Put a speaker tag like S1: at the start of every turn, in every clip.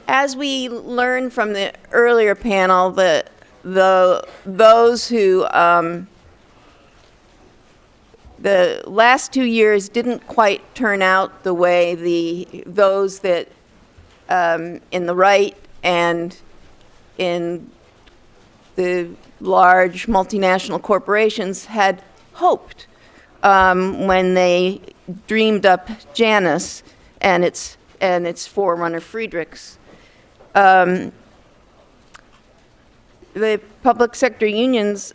S1: As we learned from the earlier panel, those who the last 2 years didn't quite turn out the way those that in the right and in the large multinational corporations had hoped when they dreamed up Janus and its forerunner Friedrichs. The public sector unions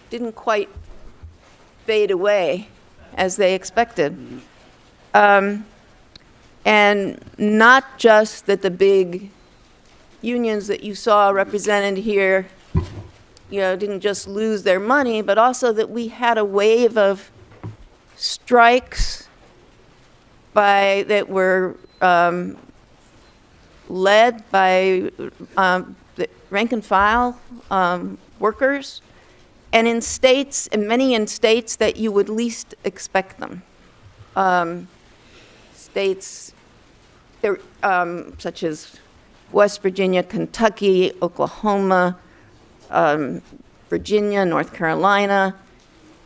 S1: didn't quite fade away as they expected. And not just that the big unions that you saw represented here, didn't just lose their money, but also that we had a wave of strikes that were led by the rank and file workers, and many in states that you would least expect them. States such as West Virginia, Kentucky, Oklahoma, Virginia, North Carolina,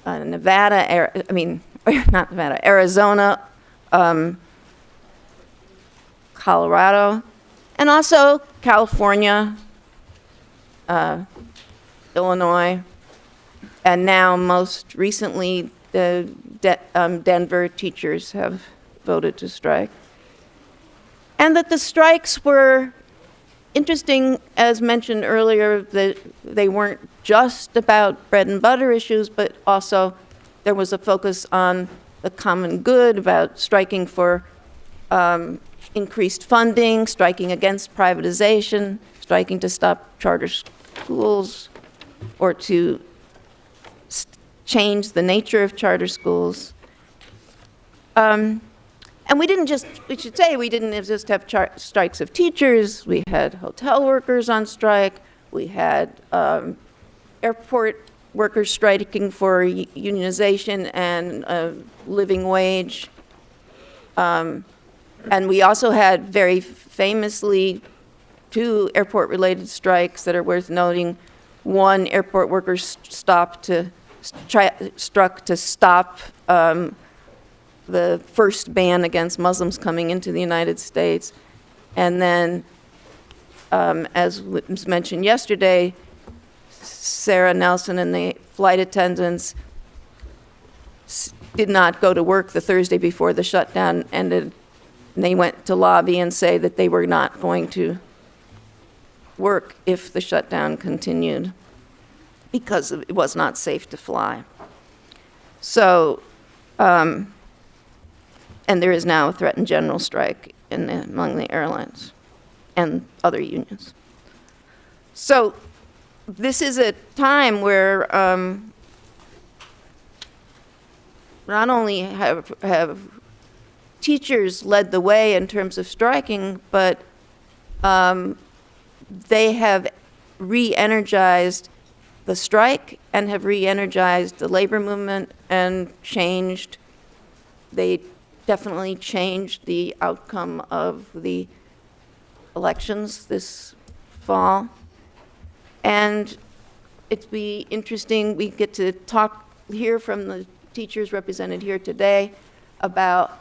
S1: Nevada, not Nevada, Arizona, Colorado, and also California, Illinois, and now most recently the Denver teachers have voted to strike. And that the strikes were interesting, as mentioned earlier, that they weren't just about bread and butter issues, but also there was a focus on the common good, about striking for increased funding, striking against privatization, striking to stop charter schools, or to change the nature of charter schools. And we didn't just have strikes of teachers. We had hotel workers on strike. We had airport workers striking for unionization and a living wage. And we also had very famously 2 airport-related strikes that are worth noting. One, airport workers struck to stop the first ban against Muslims coming into the United States. And then, as was mentioned yesterday, Sarah Nelson and the flight attendants did not go to work the Thursday before the shutdown ended. And they went to lobby and say that they were not going to work if the shutdown continued because it was not safe to fly. So, and there is now a threatened general strike among the airlines and other unions. So this is a time where not only have teachers led the way in terms of striking, but they have re-energized the strike and have re-energized the labor movement and they definitely changed the outcome of the elections this fall. And it'd be interesting, we get to hear from the teachers represented here today about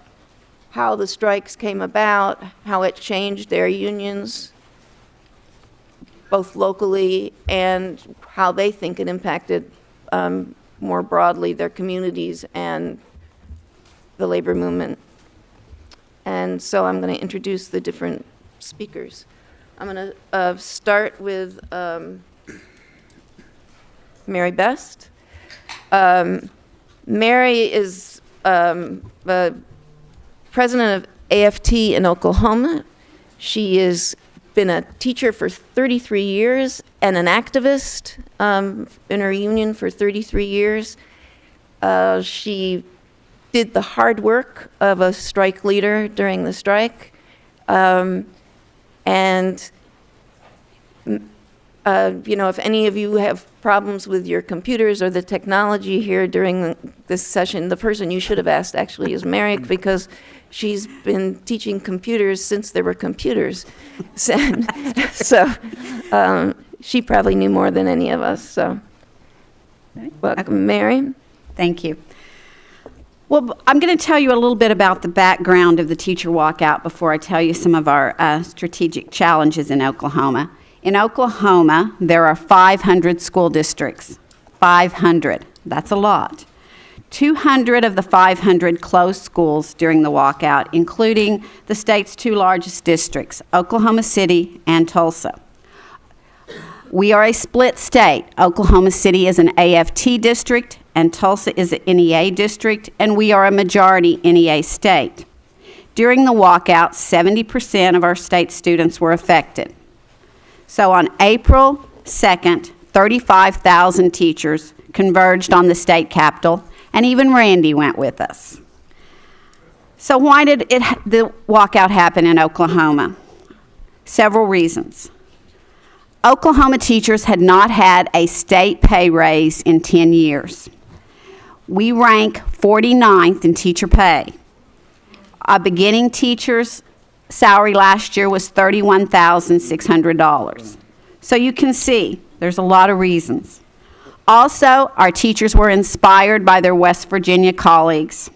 S1: how the strikes came about, how it changed their unions, both locally and how they think it impacted more broadly their communities and the labor movement. And so I'm going to introduce the different speakers. I'm going to start with Mary Best. Mary is the president of AFT in Oklahoma. She has been a teacher for 33 years and an activist in her union for 33 years. She did the hard work of a strike leader during the strike. And if any of you have problems with your computers or the technology here during this session, the person you should have asked actually is Merrick, because she's been teaching computers since there were computers. So she probably knew more than any of us, so. Welcome, Mary.
S2: Thank you. Well, I'm going to tell you a little bit about the background of the teacher walkout before I tell you some of our strategic challenges in Oklahoma. In Oklahoma, there are 500 school districts. 500. That's a lot. 200 of the 500 closed schools during the walkout, including the state's two largest districts, Oklahoma City and Tulsa. We are a split state. Oklahoma City is an AFT district, and Tulsa is an NEA district, and we are a majority NEA state. During the walkout, 70% of our state students were affected. So on April 2nd, 35,000 teachers converged on the state capitol, and even Randy went with us. So why did the walkout happen in Oklahoma? Several reasons. Oklahoma teachers had not had a state pay raise in 10 years. We rank 49th in teacher pay. A beginning teacher's salary last year was $31,600. So you can see there's a lot of reasons. Also, our teachers were inspired by their West Virginia colleagues.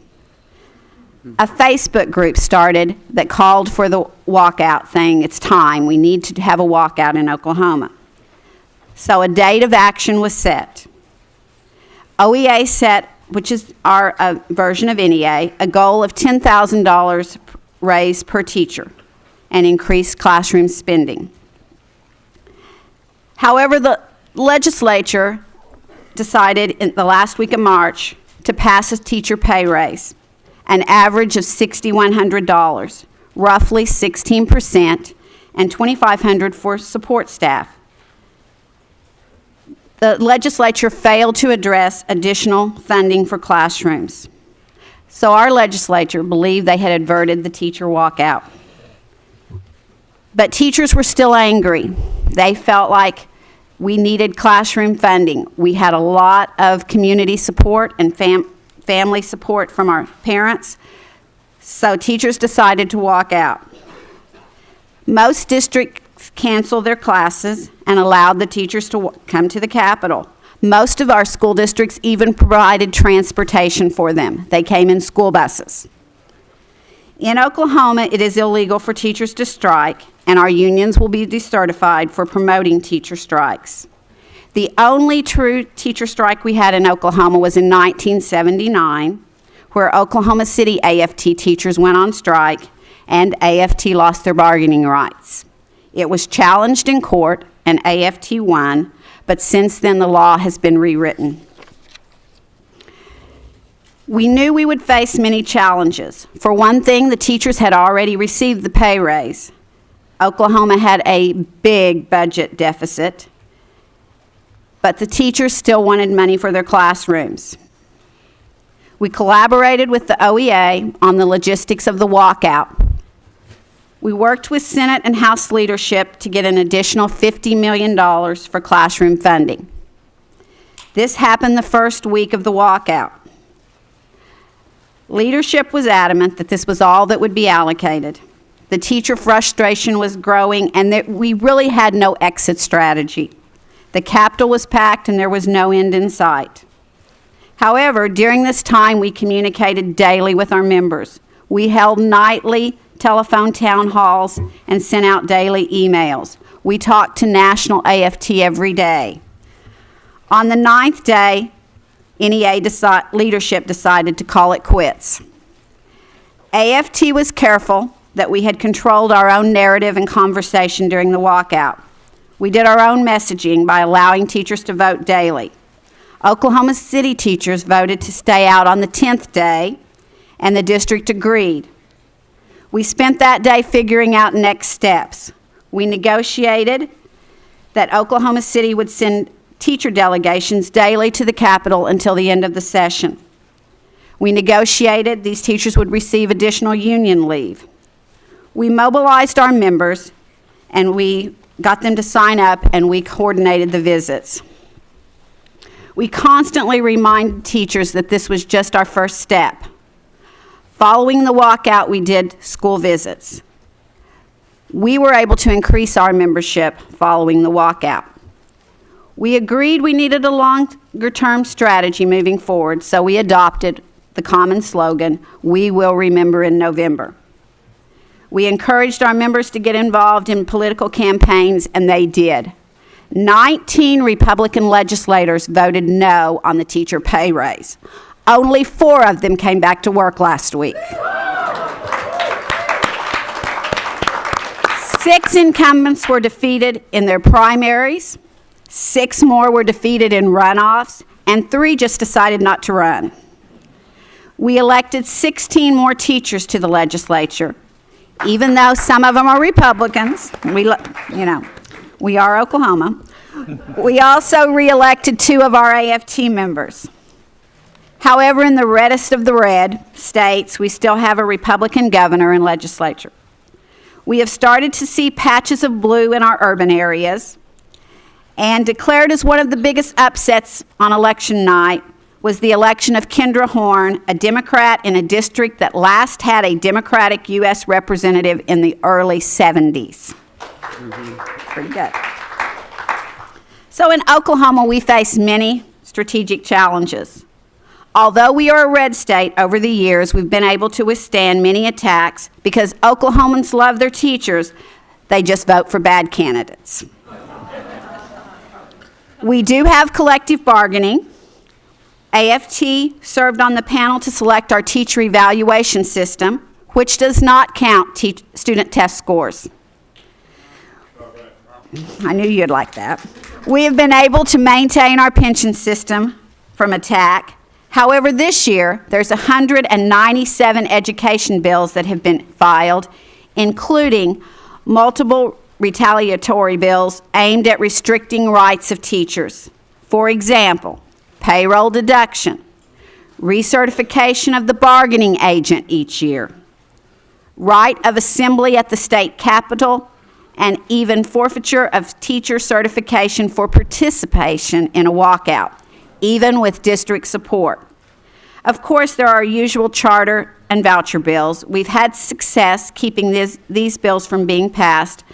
S2: A Facebook group started that called for the walkout, saying it's time, we need to have a walkout in Oklahoma. So a date of action was set. OEA set, which is our version of NEA, a goal of $10,000 raised per teacher and increased classroom spending. However, the legislature decided in the last week of March to pass a teacher pay raise, an average of $6,100, roughly 16%, and $2,500 for support staff. The legislature failed to address additional funding for classrooms. So our legislature believed they had averted the teacher walkout. But teachers were still angry. They felt like we needed classroom funding. We had a lot of community support and family support from our parents, so teachers decided to walk out. Most districts canceled their classes and allowed the teachers to come to the Capitol. Most of our school districts even provided transportation for them. They came in school buses. In Oklahoma, it is illegal for teachers to strike, and our unions will be decertified for promoting teacher strikes. The only true teacher strike we had in Oklahoma was in 1979, where Oklahoma City AFT teachers went on strike and AFT lost their bargaining rights. It was challenged in court and AFT won, but since then the law has been rewritten. We knew we would face many challenges. For one thing, the teachers had already received the pay raise. Oklahoma had a big budget deficit, but the teachers still wanted money for their classrooms. We collaborated with the OEA on the logistics of the walkout. We worked with Senate and House leadership to get an additional $50 million for classroom funding. This happened the first week of the walkout. Leadership was adamant that this was all that would be allocated. The teacher frustration was growing, and that we really had no exit strategy. The Capitol was packed, and there was no end in sight. However, during this time, we communicated daily with our members. We held nightly telephone town halls and sent out daily emails. We talked to National AFT every day. On the 9th day, NEA leadership decided to call it quits. AFT was careful that we had controlled our own narrative and conversation during the walkout. We did our own messaging by allowing teachers to vote daily. Oklahoma City teachers voted to stay out on the 10th day, and the district agreed. We spent that day figuring out next steps. We negotiated that Oklahoma City would send teacher delegations daily to the Capitol until the end of the session. We negotiated these teachers would receive additional union leave. We mobilized our members, and we got them to sign up, and we coordinated the visits. We constantly reminded teachers that this was just our first step. Following the walkout, we did school visits. We were able to increase our membership following the walkout. We agreed we needed a longer-term strategy moving forward, so we adopted the common slogan, "We will remember in November." We encouraged our members to get involved in political campaigns, and they did. 19 Republican legislators voted no on the teacher pay raise. Only 4 of them came back to work last week. 6 incumbents were defeated in their primaries, 6 more were defeated in runoffs, and 3 just decided not to run. We elected 16 more teachers to the legislature, even though some of them are Republicans. We are Oklahoma. We also re-elected 2 of our AFT members. However, in the reddest of the red states, we still have a Republican governor and legislature. We have started to see patches of blue in our urban areas, and declared as one of the biggest upsets on election night was the election of Kendra Horn, a Democrat in a district that last had a Democratic U.S. representative in the early 70s. Pretty good. So in Oklahoma, we face many strategic challenges. Although we are a red state, over the years, we've been able to withstand many attacks because Oklahomans love their teachers. They just vote for bad candidates. We do have collective bargaining. AFT served on the panel to select our teacher evaluation system, which does not count student test scores. I knew you'd like that. We have been able to maintain our pension system from attack. However, this year, there's 197 education bills that have been filed, including multiple retaliatory bills aimed at restricting rights of teachers. For example, payroll deduction, recertification of the bargaining agent each year, right of assembly at the state capitol, and even forfeiture of teacher certification for participation in a walkout, even with district support. Of course, there are our usual charter and voucher bills. We've had success keeping these bills from being passed,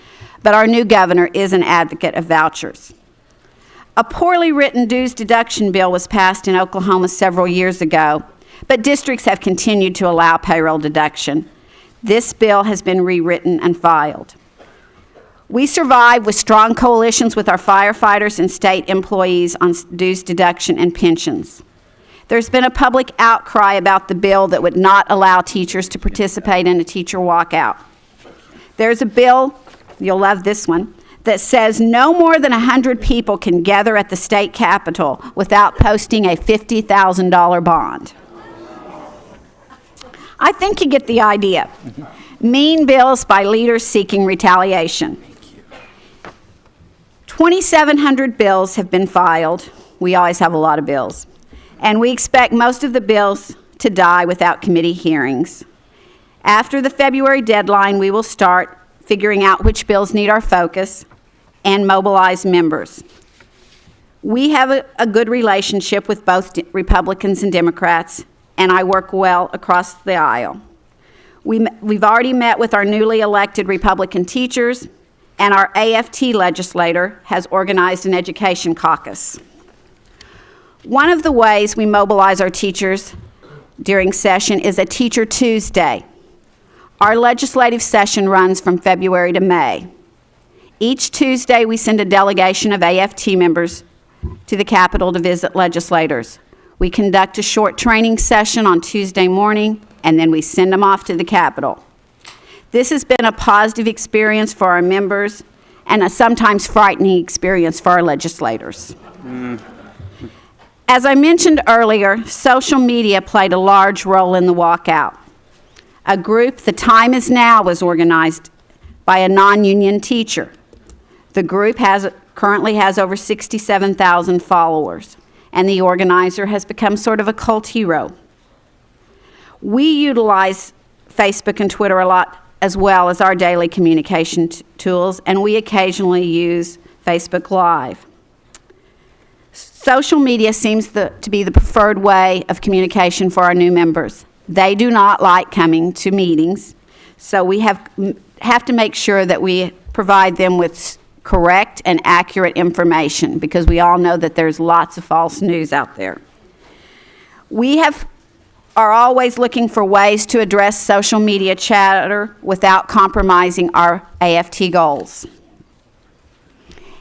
S2: but our new governor is an advocate of vouchers. A poorly written dues deduction bill was passed in Oklahoma several years ago, but districts have continued to allow payroll deduction. This bill has been rewritten and filed. We survive with strong coalitions with our firefighters and state employees on dues deduction and pensions. There's been a public outcry about the bill that would not allow teachers to participate in a teacher walkout. There's a bill, you'll love this one, that says no more than 100 people can gather at the state capitol without posting a $50,000 bond. I think you get the idea. Mean bills by leaders seeking retaliation. 2,700 bills have been filed. We always have a lot of bills. And we expect most of the bills to die without committee hearings. After the February deadline, we will start figuring out which bills need our focus and mobilize members. We have a good relationship with both Republicans and Democrats, and I work well across the aisle. We've already met with our newly elected Republican teachers, and our AFT legislator has organized an education caucus. One of the ways we mobilize our teachers during session is a Teacher Tuesday. Our legislative session runs from February to May. Each Tuesday, we send a delegation of AFT members to the Capitol to visit legislators. We conduct a short training session on Tuesday morning, and then we send them off to the Capitol. This has been a positive experience for our members and a sometimes frightening experience for our legislators. As I mentioned earlier, social media played a large role in the walkout. A group, The Time Is Now, was organized by a non-union teacher. The group currently has over 67,000 followers, and the organizer has become sort of a cult hero. We utilize Facebook and Twitter a lot as well as our daily communication tools, and we occasionally use Facebook Live. Social media seems to be the preferred way of communication for our new members. They do not like coming to meetings, so we have to make sure that we provide them with correct and accurate information, because we all know that there's lots of false news out there. We are always looking for ways to address social media chatter without compromising our AFT goals.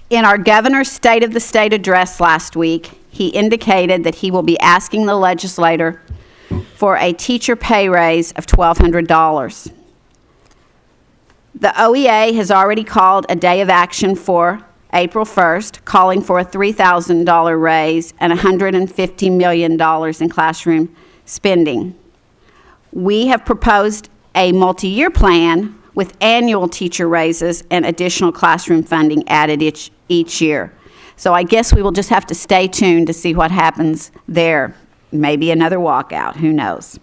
S2: In our governor's State of the State address last week, he indicated that he will be asking the legislature for a teacher pay raise of $1,200. The OEA has already called a day of action for April 1st, calling for a $3,000 raise and $150 million in classroom spending. We have proposed a multi-year plan with annual teacher raises and additional classroom funding added each year. So I guess we will just have to stay tuned to see what happens there. Maybe another walkout, who knows?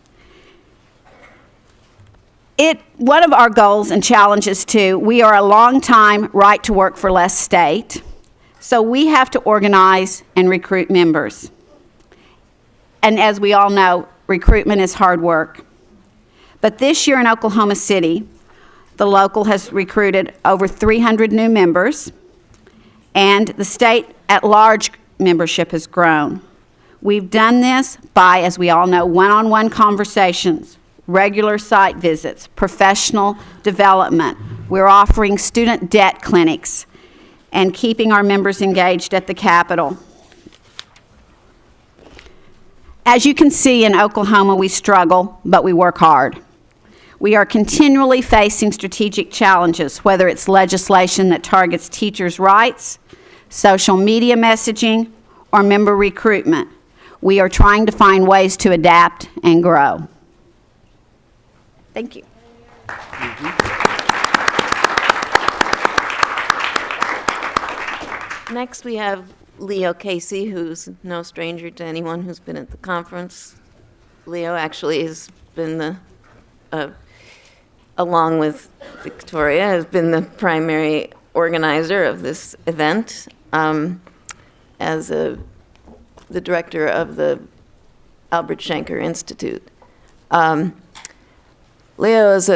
S2: One of our goals and challenges too, we are a long-time right to work for less state, so we have to organize and recruit members. And as we all know, recruitment is hard work. But this year in Oklahoma City, the local has recruited over 300 new members, and the state at large membership has grown. We've done this by, as we all know, one-on-one conversations, regular site visits, professional development. We're offering student debt clinics and keeping our members engaged at the Capitol. As you can see, in Oklahoma, we struggle, but we work hard. We are continually facing strategic challenges, whether it's legislation that targets teachers' rights, social media messaging, or member recruitment. We are trying to find ways to adapt and grow. Thank you.
S1: Next, we have Leo Casey, who's no stranger to anyone who's been at the conference. Leo actually has been along with Victoria, has been the primary organizer of this event as the director of the Albert Shanker Institute. Leo is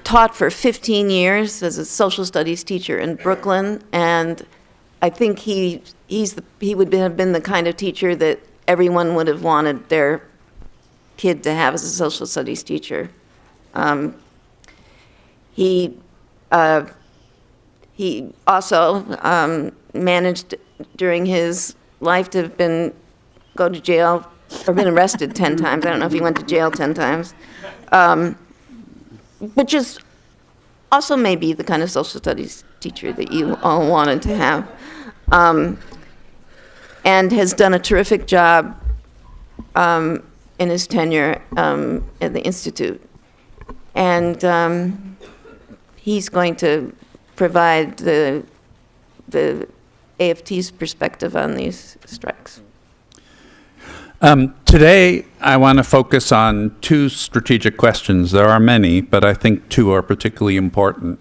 S1: taught for 15 years as a social studies teacher in Brooklyn, and I think he would have been the kind of teacher that everyone would have wanted their kid to have as a social studies teacher. He also managed during his life to have go to jail or been arrested 10 times. I don't know if he went to jail 10 times. Which is also maybe the kind of social studies teacher that you all wanted to have. And has done a terrific job in his tenure at the Institute. And he's going to provide the AFT's perspective on these strikes.
S3: Today, I want to focus on two strategic questions. There are many, but I think two are particularly important,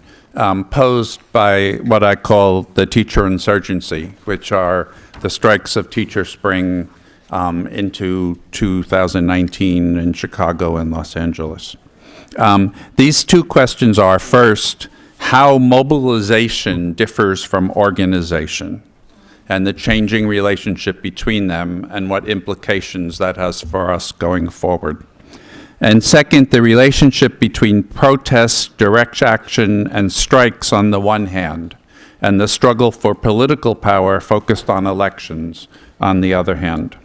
S3: posed by what I call the teacher insurgency, which are the strikes of Teacher Spring into 2019 in Chicago and Los Angeles. These two questions are, first, how mobilization differs from organization, and the changing relationship between them and what implications that has for us going forward. And second, the relationship between protests, direct action, and strikes on the one hand, and the struggle for political power focused on elections on the other hand.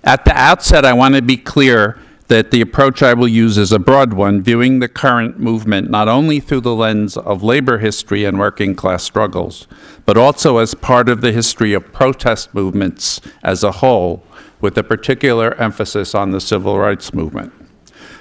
S3: At the outset, I want to be clear that the approach I will use is a broad one, viewing the current movement not only through the lens of labor history and working class struggles, but also as part of the history of protest movements as a whole, with a particular emphasis on the civil rights movement.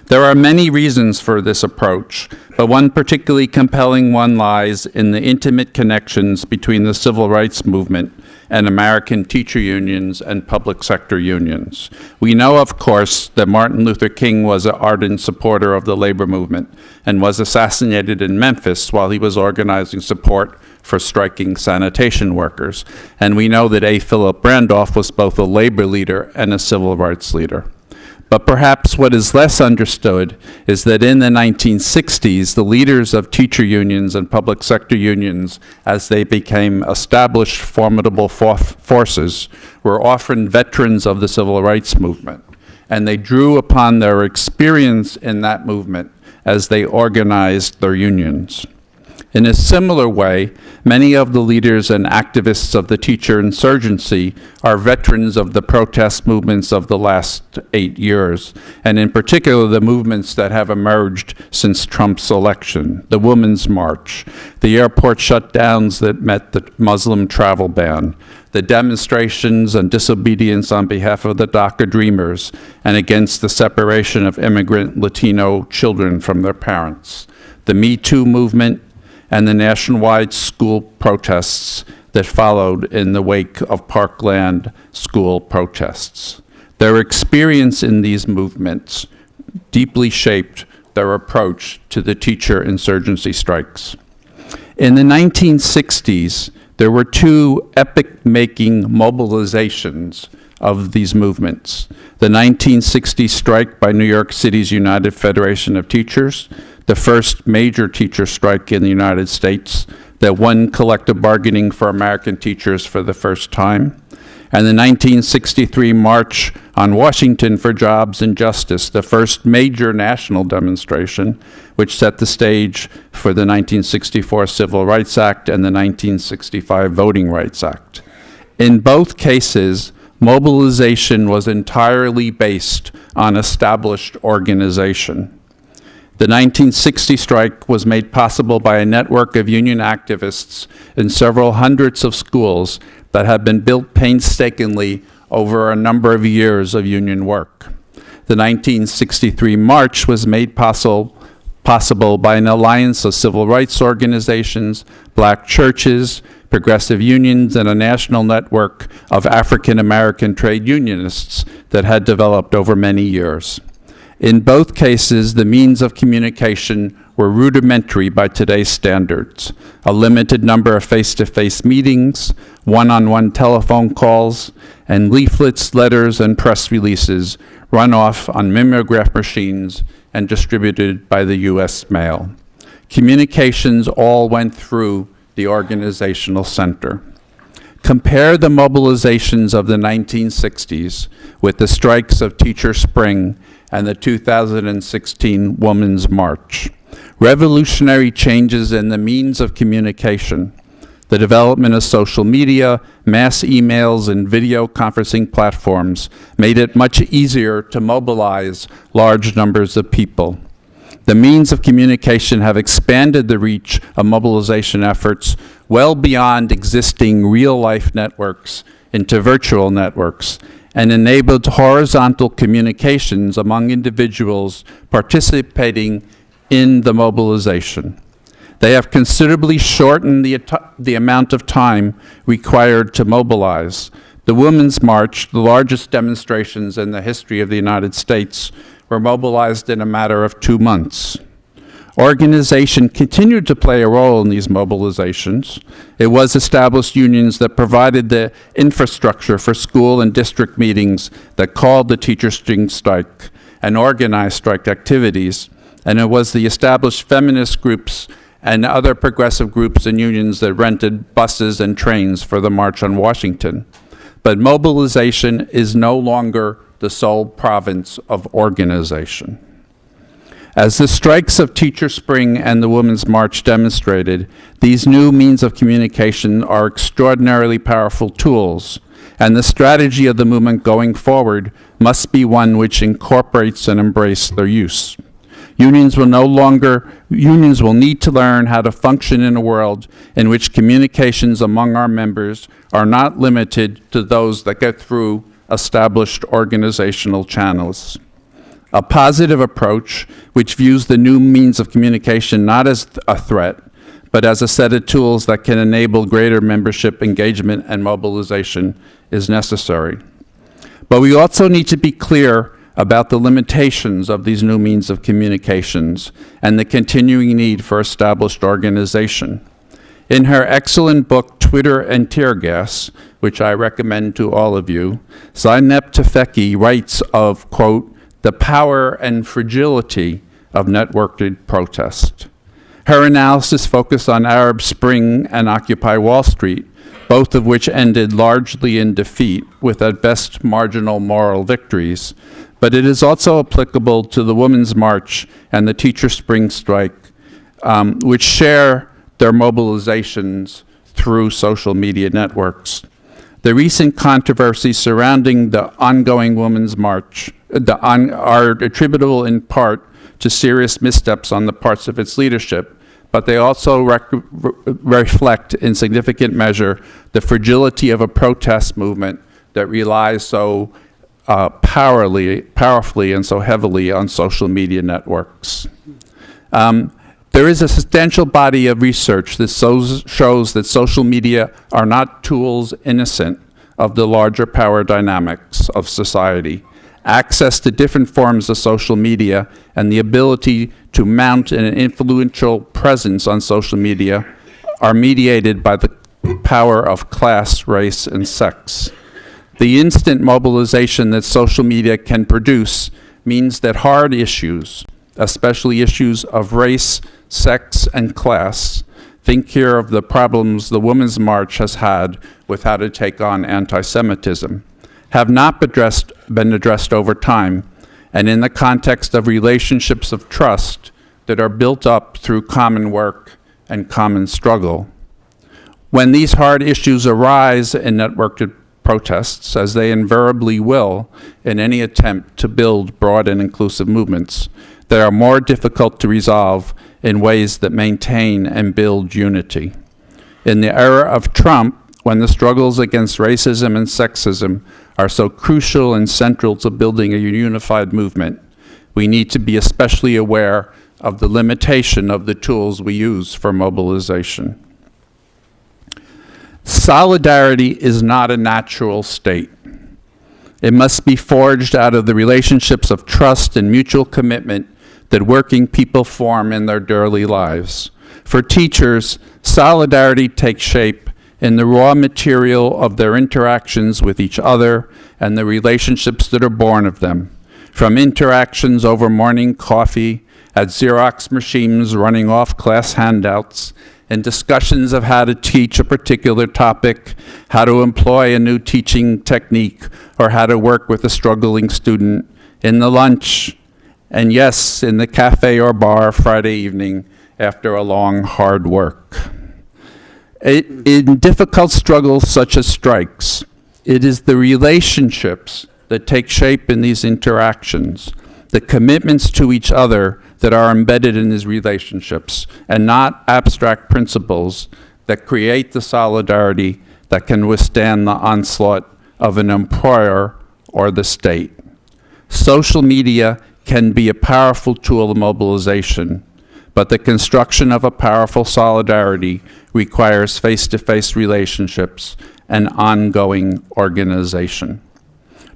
S3: There are many reasons for this approach, but one particularly compelling one lies in the intimate connections between the civil rights movement and American teacher unions and public sector unions. We know, of course, that Martin Luther King was an ardent supporter of the labor movement and was assassinated in Memphis while he was organizing support for striking sanitation workers. And we know that A. Philip Randolph was both a labor leader and a civil rights leader. But perhaps what is less understood is that in the 1960s, the leaders of teacher unions and public sector unions, as they became established formidable forces, were often veterans of the civil rights movement. And they drew upon their experience in that movement as they organized their unions. In a similar way, many of the leaders and activists of the teacher insurgency are veterans of the protest movements of the last 8 years, and in particular the movements that have emerged since Trump's election: the Women's March, the airport shutdowns that met the Muslim travel ban, the demonstrations and disobedience on behalf of the DACA Dreamers and against the separation of immigrant Latino children from their parents, the Me Too movement, and the nationwide school protests that followed in the wake of Parkland school protests. Their experience in these movements deeply shaped their approach to the teacher insurgency strikes. In the 1960s, there were two epic-making mobilizations of these movements: the 1960 strike by New York City's United Federation of Teachers, the first major teacher strike in the United States that won collective bargaining for American teachers for the first time, and the 1963 March on Washington for Jobs and Justice, the first major national demonstration, which set the stage for the 1964 Civil Rights Act and the 1965 Voting Rights Act. In both cases, mobilization was entirely based on established organization. The 1960 strike was made possible by a network of union activists in several hundreds of schools that had been built painstakingly over a number of years of union work. The 1963 march was made possible by an alliance of civil rights organizations, black churches, progressive unions, and a national network of African American trade unionists that had developed over many years. In both cases, the means of communication were rudimentary by today's standards: a limited number of face-to-face meetings, one-on-one telephone calls, and leaflets, letters, and press releases run off on mimeograph machines and distributed by the U.S. mail. Communications all went through the organizational center. Compare the mobilizations of the 1960s with the strikes of Teacher Spring and the 2016 Women's March. Revolutionary changes in the means of communication, the development of social media, mass emails, and video conferencing platforms made it much easier to mobilize large numbers of people. The means of communication have expanded the reach of mobilization efforts well beyond existing real-life networks into virtual networks, and enabled horizontal communications among individuals participating in the mobilization. They have considerably shortened the amount of time required to mobilize. The Women's March, the largest demonstrations in the history of the United States, were mobilized in a matter of 2 months. Organization continued to play a role in these mobilizations. It was established unions that provided the infrastructure for school and district meetings that called the teacher strike and organized strike activities. And it was the established feminist groups and other progressive groups and unions that rented buses and trains for the March on Washington. But mobilization is no longer the sole province of organization. As the strikes of Teacher Spring and the Women's March demonstrated, these new means of communication are extraordinarily powerful tools, and the strategy of the movement going forward must be one which incorporates and embraces their use. Unions will need to learn how to function in a world in which communications among our members are not limited to those that get through established organizational channels. A positive approach, which views the new means of communication not as a threat, but as a set of tools that can enable greater membership engagement and mobilization is necessary. But we also need to be clear about the limitations of these new means of communications and the continuing need for established organization. In her excellent book, Twitter and Tear Gas, which I recommend to all of you, Zeynep Tufekci writes of, quote, the power and fragility of networked protest. Her analysis focused on Arab Spring and Occupy Wall Street, both of which ended largely in defeat, with at best marginal moral victories. But it is also applicable to the Women's March and the Teacher Spring Strike, which share their mobilizations through social media networks. The recent controversies surrounding the ongoing Women's March are attributable in part to serious missteps on the parts of its leadership, but they also reflect in significant measure the fragility of a protest movement that relies so powerfully and so heavily on social media networks. There is a substantial body of research that shows that social media are not tools innocent of the larger power dynamics of society. Access to different forms of social media and the ability to mount an influential presence on social media are mediated by the power of class, race, and sex. The instant mobilization that social media can produce means that hard issues, especially issues of race, sex, and class, think here of the problems the Women's March has had with how to take on anti-Semitism, have not been addressed over time, and in the context of relationships of trust that are built up through common work and common struggle. When these hard issues arise in networked protests, as they invariably will in any attempt to build broad and inclusive movements, they are more difficult to resolve in ways that maintain and build unity. In the era of Trump, when the struggles against racism and sexism are so crucial and central to building a unified movement, we need to be especially aware of the limitation of the tools we use for mobilization. Solidarity is not a natural state. It must be forged out of the relationships of trust and mutual commitment that working people form in their daily lives. For teachers, solidarity takes shape in the raw material of their interactions with each other and the relationships that are born of them, from interactions over morning coffee, at Xerox machines running off class handouts, and discussions of how to teach a particular topic, how to employ a new teaching technique, or how to work with a struggling student, in the lunch, and yes, in the cafe or bar Friday evening after a long, hard work. In difficult struggles such as strikes, it is the relationships that take shape in these interactions, the commitments to each other that are embedded in these relationships, and not abstract principles that create the solidarity that can withstand the onslaught of an employer or the state. Social media can be a powerful tool of mobilization, but the construction of a powerful solidarity requires face-to-face relationships and ongoing organization.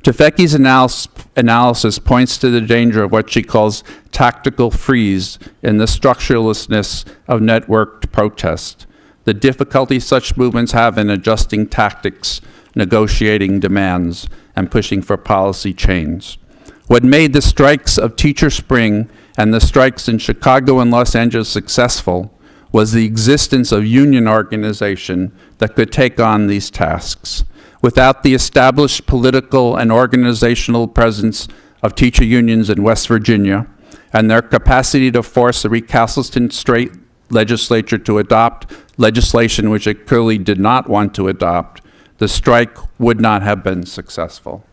S3: Tufekci's analysis points to the danger of what she calls tactical freeze in the structurelessness of networked protest, the difficulty such movements have in adjusting tactics, negotiating demands, and pushing for policy change. What made the strikes of Teacher Spring and the strikes in Chicago and Los Angeles successful was the existence of union organization that could take on these tasks. Without the established political and organizational presence of teacher unions in West Virginia and their capacity to force a recalcitrant state legislature to adopt legislation which it clearly did not want to adopt, the strike would not have been successful.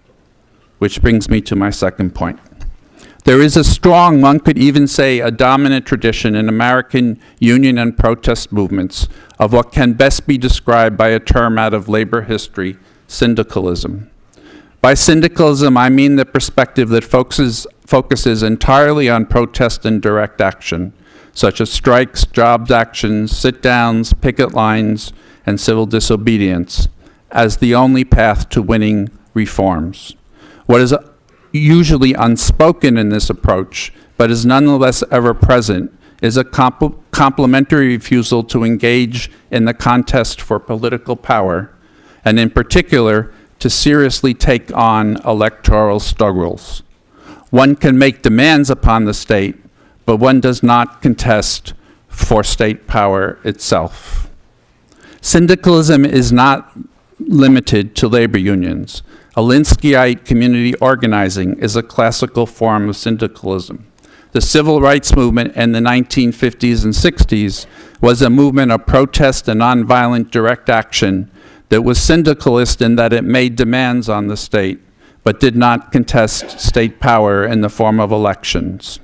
S3: Which brings me to my second point. There is a strong, one could even say a dominant tradition in American union and protest movements of what can best be described by a term out of labor history, syndicalism. By syndicalism, I mean the perspective that focuses entirely on protest and direct action, such as strikes, jobs actions, sit-downs, picket lines, and civil disobedience, as the only path to winning reforms. What is usually unspoken in this approach, but is nonetheless ever present, is a complementary refusal to engage in the contest for political power, and in particular, to seriously take on electoral struggles. One can make demands upon the state, but one does not contest for state power itself. Syndicalism is not limited to labor unions. Alinskyite community organizing is a classical form of syndicalism. The civil rights movement in the 1950s and 60s was a movement of protest and nonviolent direct action that was syndicalist in that it made demands on the state, but did not contest state power in the form of elections.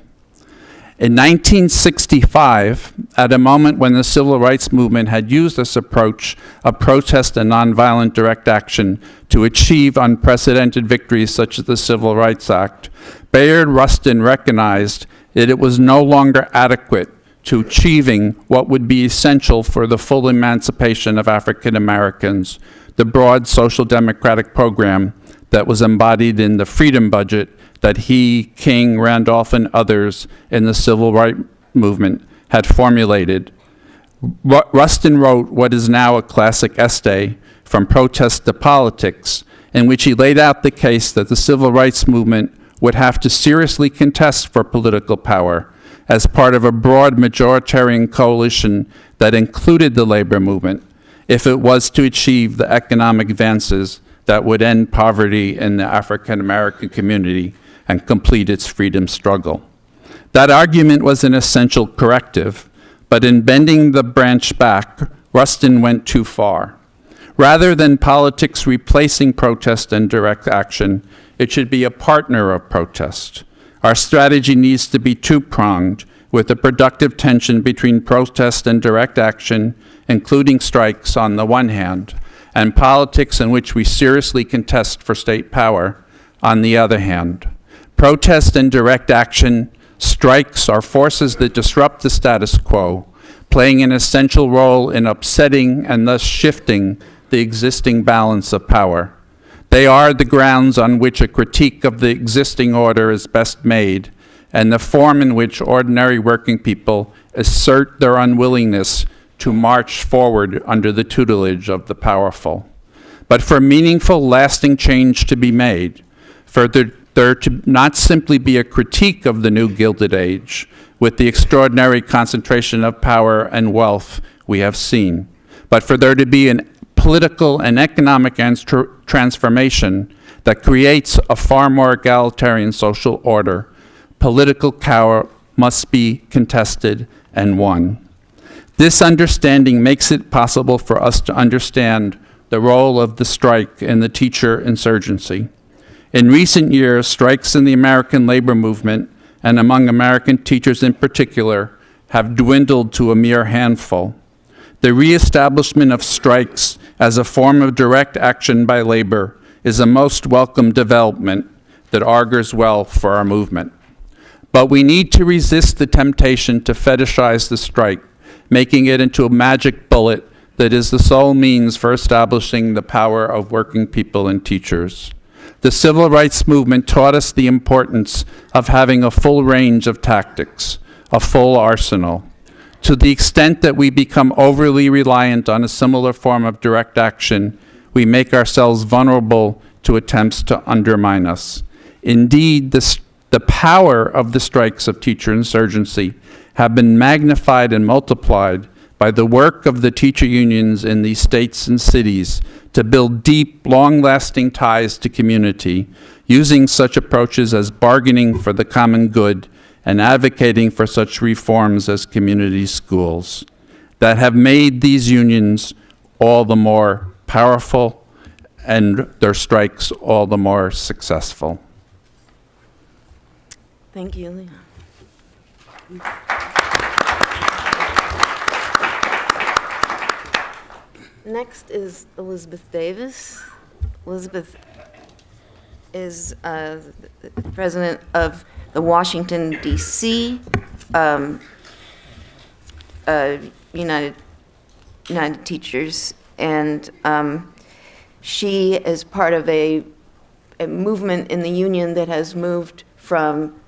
S3: In 1965, at a moment when the civil rights movement had used this approach of protest and nonviolent direct action to achieve unprecedented victories such as the Civil Rights Act, Bayard Rustin recognized that it was no longer adequate to achieving what would be essential for the full emancipation of African Americans, the broad social democratic program that was embodied in the freedom budget that he, King, Randolph, and others in the civil rights movement had formulated. Rustin wrote what is now a classic essay, From Protest to Politics, in which he laid out the case that the civil rights movement would have to seriously contest for political power as part of a broad majoritarian coalition that included the labor movement if it was to achieve the economic advances that would end poverty in the African American community and complete its freedom struggle. That argument was an essential corrective, but in bending the branch back, Rustin went too far. Rather than politics replacing protest and direct action, it should be a partner of protest. Our strategy needs to be two-pronged, with a productive tension between protest and direct action, including strikes on the one hand, and politics in which we seriously contest for state power on the other hand. Protest and direct action, strikes are forces that disrupt the status quo, playing an essential role in upsetting and thus shifting the existing balance of power. They are the grounds on which a critique of the existing order is best made, and the form in which ordinary working people assert their unwillingness to march forward under the tutelage of the powerful. But for meaningful, lasting change to be made, for there to not simply be a critique of the new Gilded Age with the extraordinary concentration of power and wealth we have seen, but for there to be a political and economic transformation that creates a far more egalitarian social order, political power must be contested and won. This understanding makes it possible for us to understand the role of the strike in the teacher insurgency. In recent years, strikes in the American labor movement, and among American teachers in particular, have dwindled to a mere handful. The reestablishment of strikes as a form of direct action by labor is a most welcome development that augurs well for our movement. But we need to resist the temptation to fetishize the strike, making it into a magic bullet that is the sole means for establishing the power of working people and teachers. The civil rights movement taught us the importance of having a full range of tactics, a full arsenal. To the extent that we become overly reliant on a similar form of direct action, we make ourselves vulnerable to attempts to undermine us. Indeed, the power of the strikes of teacher insurgency have been magnified and multiplied by the work of the teacher unions in these states and cities to build deep, long-lasting ties to community, using such approaches as bargaining for the common good and advocating for such reforms as community schools that have made these unions all the more powerful and their strikes all the more successful.
S1: Thank you, Leon. Next is Elizabeth Davis. Elizabeth is the president of the Washington, D.C. United Teachers, and she is part of a movement in the union that has moved from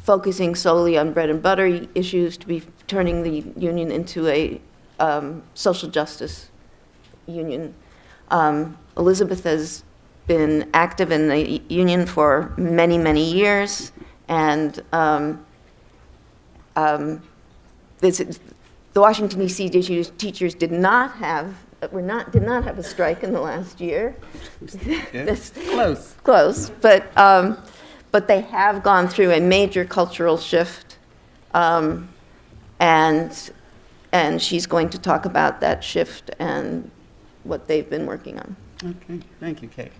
S1: focusing solely on bread and butter issues to be turning the union into a social justice union. Elizabeth has been active in the union for many, many years, and the Washington D.C. teachers did not have a strike in the last year. Close, but they have gone through a major cultural shift, and she's going to talk about that shift and what they've been working on.
S4: Okay, thank you, Kate.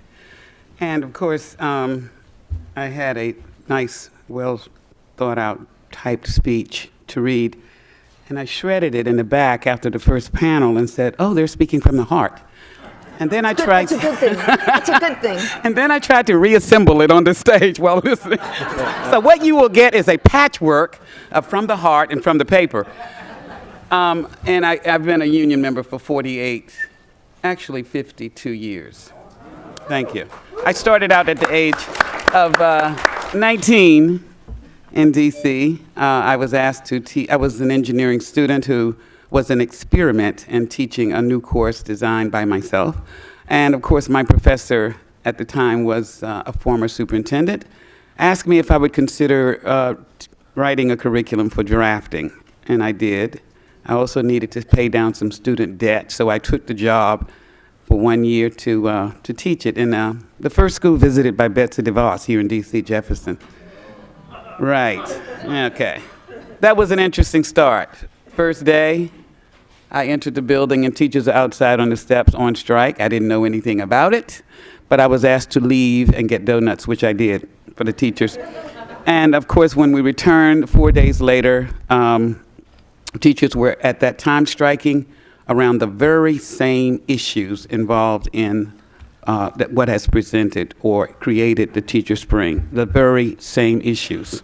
S4: And of course, I had a nice, well thought out typed speech to read, and I shredded it in the back after the first panel and said, "Oh, they're speaking from the heart." And then I tried.
S1: It's a good thing. It's a good thing.
S4: And then I tried to reassemble it on the stage while listening. So what you will get is a patchwork from the heart and from the paper. And I've been a union member for 52 years. Thank you. I started out at the age of 19 in D.C. I was asked to teach. I was an engineering student who was an experiment in teaching a new course designed by myself. And of course, my professor at the time was a former superintendent, asked me if I would consider writing a curriculum for drafting, and I did. I also needed to pay down some student debt, so I took the job for 1 year to teach it in the first school visited by Betsy DeVos here in D.C., Jefferson. Right, okay. That was an interesting start. First day, I entered the building and teachers are outside on the steps on strike. I didn't know anything about it, but I was asked to leave and get donuts, which I did for the teachers. And of course, when we returned 4 days later, teachers were at that time striking around the very same issues involved in what has presented or created the Teacher Spring, the very same issues.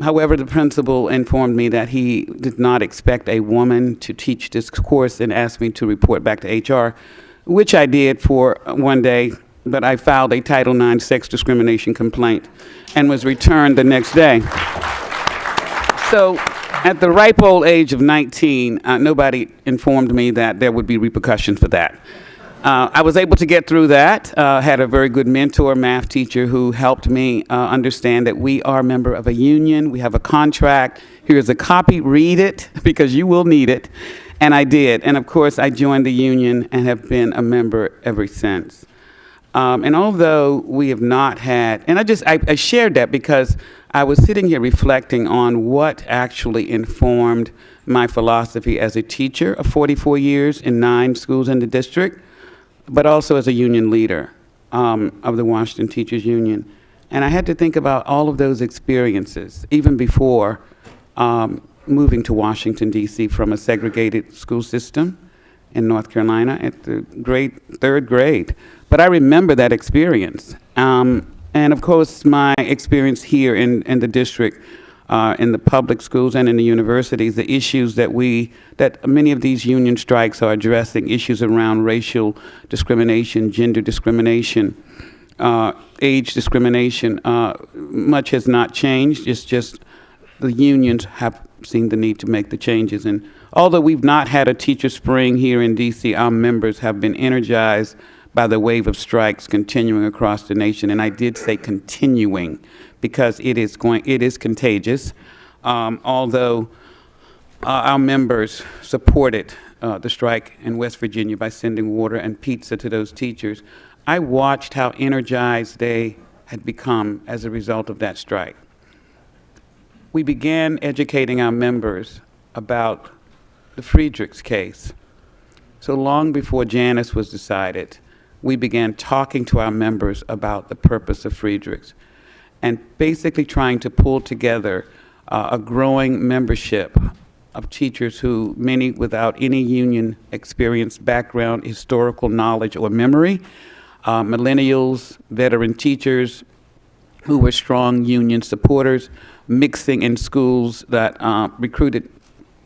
S4: However, the principal informed me that he did not expect a woman to teach this course and asked me to report back to HR, which I did for 1 day, but I filed a Title IX sex discrimination complaint and was returned the next day. So at the ripe old age of 19, nobody informed me that there would be repercussions for that. I was able to get through that, had a very good mentor, math teacher, who helped me understand that we are a member of a union, we have a contract, here's a copy, read it, because you will need it, and I did. And of course, I joined the union and have been a member ever since. And although we have not had, and I shared that because I was sitting here reflecting on what actually informed my philosophy as a teacher of 44 years in 9 schools in the district, but also as a union leader of the Washington Teachers Union. And I had to think about all of those experiences, even before moving to Washington, D.C. from a segregated school system in North Carolina at the third grade. But I remember that experience. And of course, my experience here in the district, in the public schools and in the universities, the issues that many of these union strikes are addressing, issues around racial discrimination, gender discrimination, age discrimination, much has not changed. It's just the unions have seen the need to make the changes. And although we've not had a teacher spring here in D.C., our members have been energized by the wave of strikes continuing across the nation. And I did say continuing because it is contagious. Although our members supported the strike in West Virginia by sending water and pizza to those teachers, I watched how energized they had become as a result of that strike. We began educating our members about the Friedrichs case. So long before Janus was decided, we began talking to our members about the purpose of Friedrichs and basically trying to pull together a growing membership of teachers who, many without any union experience, background, historical knowledge, or memory, millennials, veteran teachers who were strong union supporters, mixing in schools that recruited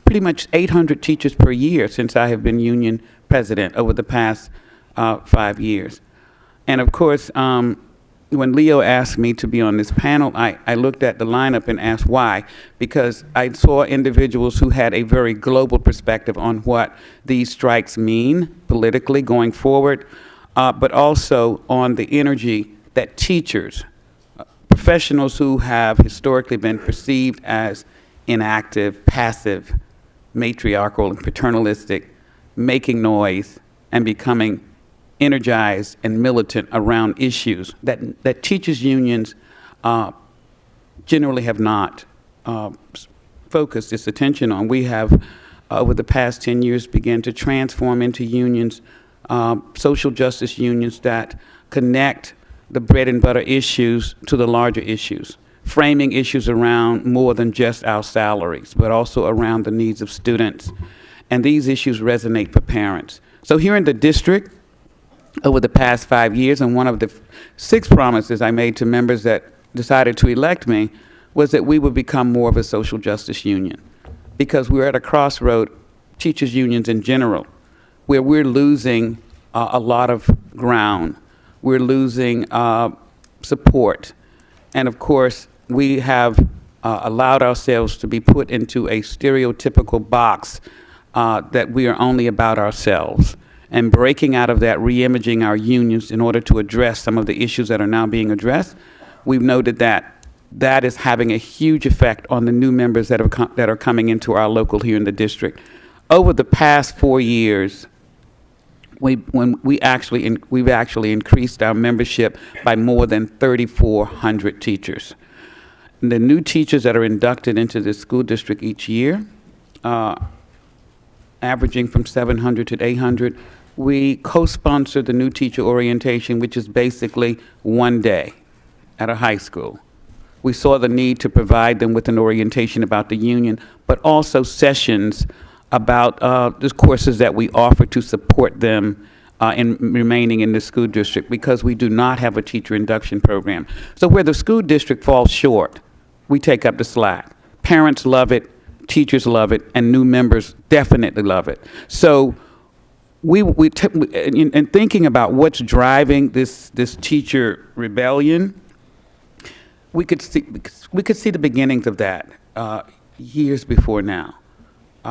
S4: pretty much 800 teachers per year since I have been union president over the past 5 years. And of course, when Leo asked me to be on this panel, I looked at the lineup and asked why, because I saw individuals who had a very global perspective on what these strikes mean politically going forward, but also on the energy that teachers, professionals who have historically been perceived as inactive, passive, matriarchal, and paternalistic, making noise and becoming energized and militant around issues that teachers' unions generally have not focused its attention on. We have, over the past 10 years, began to transform into unions, social justice unions that connect the bread and butter issues to the larger issues, framing issues around more than just our salaries, but also around the needs of students. And these issues resonate for parents. So here in the district, over the past 5 years, and one of the 6 promises I made to members that decided to elect me was that we would become more of a social justice union, because we're at a crossroad, teachers' unions in general, where we're losing a lot of ground. We're losing support. And of course, we have allowed ourselves to be put into a stereotypical box that we are only about ourselves. And breaking out of that, re-imaging our unions in order to address some of the issues that are now being addressed, we've noted that that is having a huge effect on the new members that are coming into our local here in the district. Over the past 4 years, we've actually increased our membership by more than 3,400 teachers. And the new teachers that are inducted into the school district each year, averaging from 700 to 800, we co-sponsor the new teacher orientation, which is basically one day at a high school. We saw the need to provide them with an orientation about the union, but also sessions about the courses that we offer to support them in remaining in the school district, because we do not have a teacher induction program. So where the school district falls short, we take up the slack. Parents love it, teachers love it, and new members definitely love it. So in thinking about what's driving this teacher rebellion, we could see the beginnings of that years before now,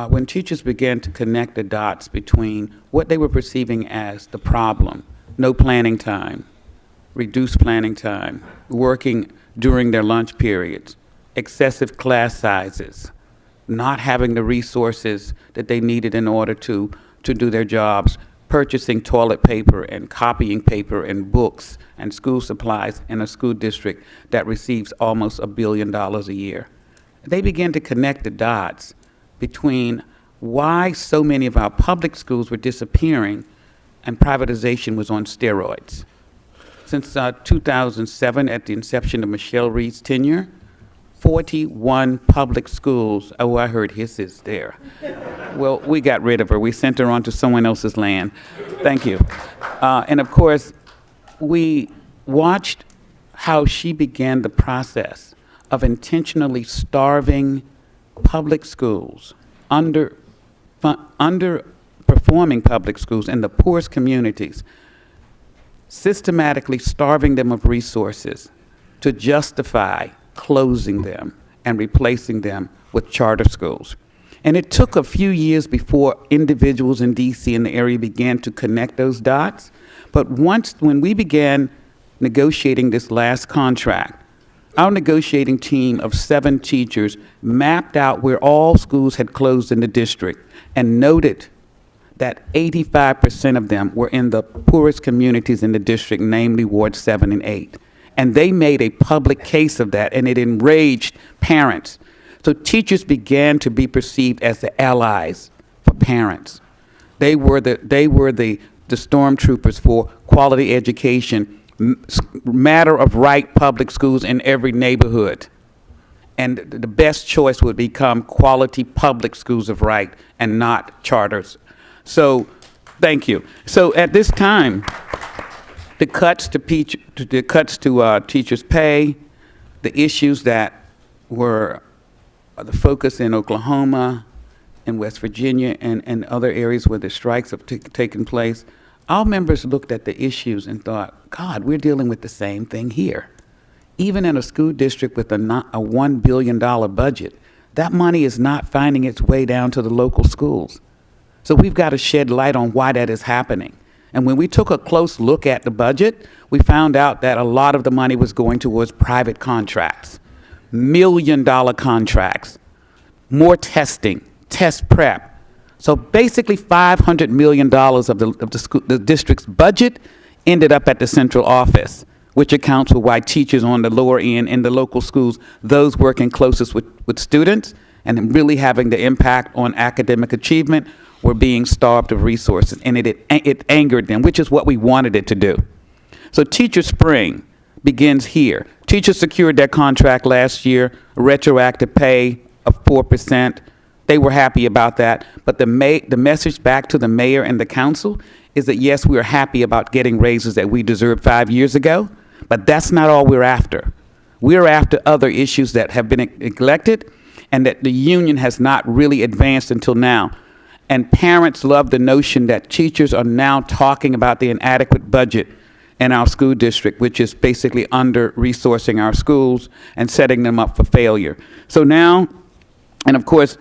S4: when teachers began to connect the dots between what they were perceiving as the problem: no planning time, reduced planning time, working during their lunch periods, excessive class sizes, not having the resources that they needed in order to do their jobs, purchasing toilet paper and copying paper and books and school supplies in a school district that receives almost $1 billion a year. They began to connect the dots between why so many of our public schools were disappearing and privatization was on steroids. Since 2007, at the inception of Michelle Reed's tenure, 41 public schools, oh, I heard hisses there. Well, we got rid of her. We sent her on to someone else's land. Thank you. And of course, we watched how she began the process of intentionally starving public schools, underperforming public schools in the poorest communities, systematically starving them of resources to justify closing them and replacing them with charter schools. And it took a few years before individuals in DC and the area began to connect those dots. But when we began negotiating this last contract, our negotiating team of 7 teachers mapped out where all schools had closed in the district and noted that 85% of them were in the poorest communities in the district, namely Wards 7 and 8. And they made a public case of that, and it enraged parents. So teachers began to be perceived as the allies for parents. They were the stormtroopers for quality education, matter of right public schools in every neighborhood. And the best choice would become quality public schools of right and not charters. So, thank you. So at this time, the cuts to teachers' pay, the issues that were the focus in Oklahoma, in West Virginia and other areas where the strikes have taken place, our members looked at the issues and thought, God, we're dealing with the same thing here. Even in a school district with a $1 billion budget, that money is not finding its way down to the local schools. So we've got to shed light on why that is happening. And when we took a close look at the budget, we found out that a lot of the money was going towards private contracts, $1 million contracts, more testing, test prep. So basically $500 million of the district's budget ended up at the central office, which accounts for why teachers on the lower end in the local schools, those working closest with students and really having the impact on academic achievement, were being starved of resources. And it angered them, which is what we wanted it to do. So Teacher Spring begins here. Teachers secured their contract last year, retroactive pay of 4%. They were happy about that. But the message back to the mayor and the council is that, yes, we are happy about getting raises that we deserved 5 years ago, but that's not all we're after. We're after other issues that have been neglected and that the union has not really advanced until now. And parents love the notion that teachers are now talking about the inadequate budget in our school district, which is basically under-resourcing our schools and setting them up for failure. So now, and of course,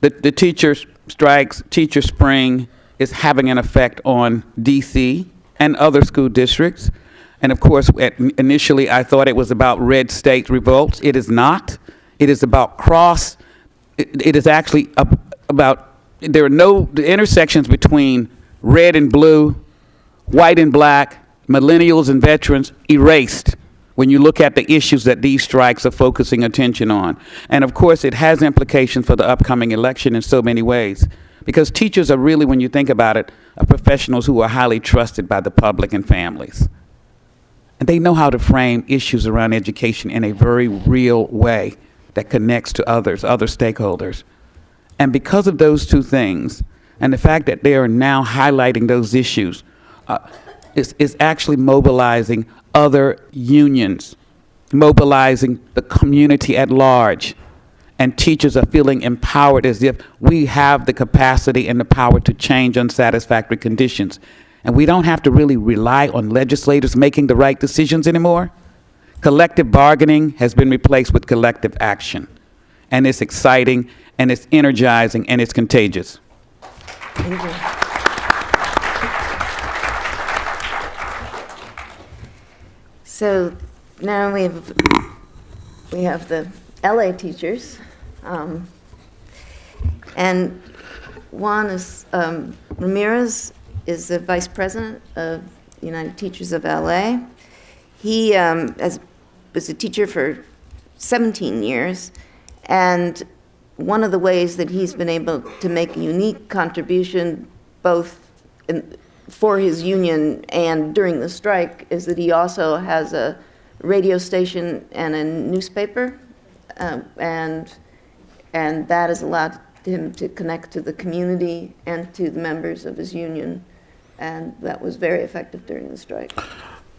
S4: the teachers' strikes, Teacher Spring, is having an effect on D.C. and other school districts. And of course, initially I thought it was about red state revolts. It is not. It is about it is actually about, there are no intersections between red and blue, white and black, millennials and veterans, erased when you look at the issues that these strikes are focusing attention on. And of course, it has implications for the upcoming election in so many ways. Because teachers are really, when you think about it, are professionals who are highly trusted by the public and families. And they know how to frame issues around education in a very real way that connects to other stakeholders. And because of those two things, and the fact that they are now highlighting those issues, is actually mobilizing other unions, mobilizing the community at large. And teachers are feeling empowered as if we have the capacity and the power to change unsatisfactory conditions. And we don't have to really rely on legislators making the right decisions anymore. Collective bargaining has been replaced with collective action. And it's exciting, and it's energizing, and it's contagious.
S1: Thank you. So now we have the LA teachers, and Juan is, Ramirez is the vice president of United Teachers of LA. He was a teacher for 17 years, and one of the ways that he's been able to make a unique contribution, both for his union and during the strike, is that he also has a radio station and a newspaper, and that has allowed him to connect to the community and to the members of his union, and that was very effective during the strike.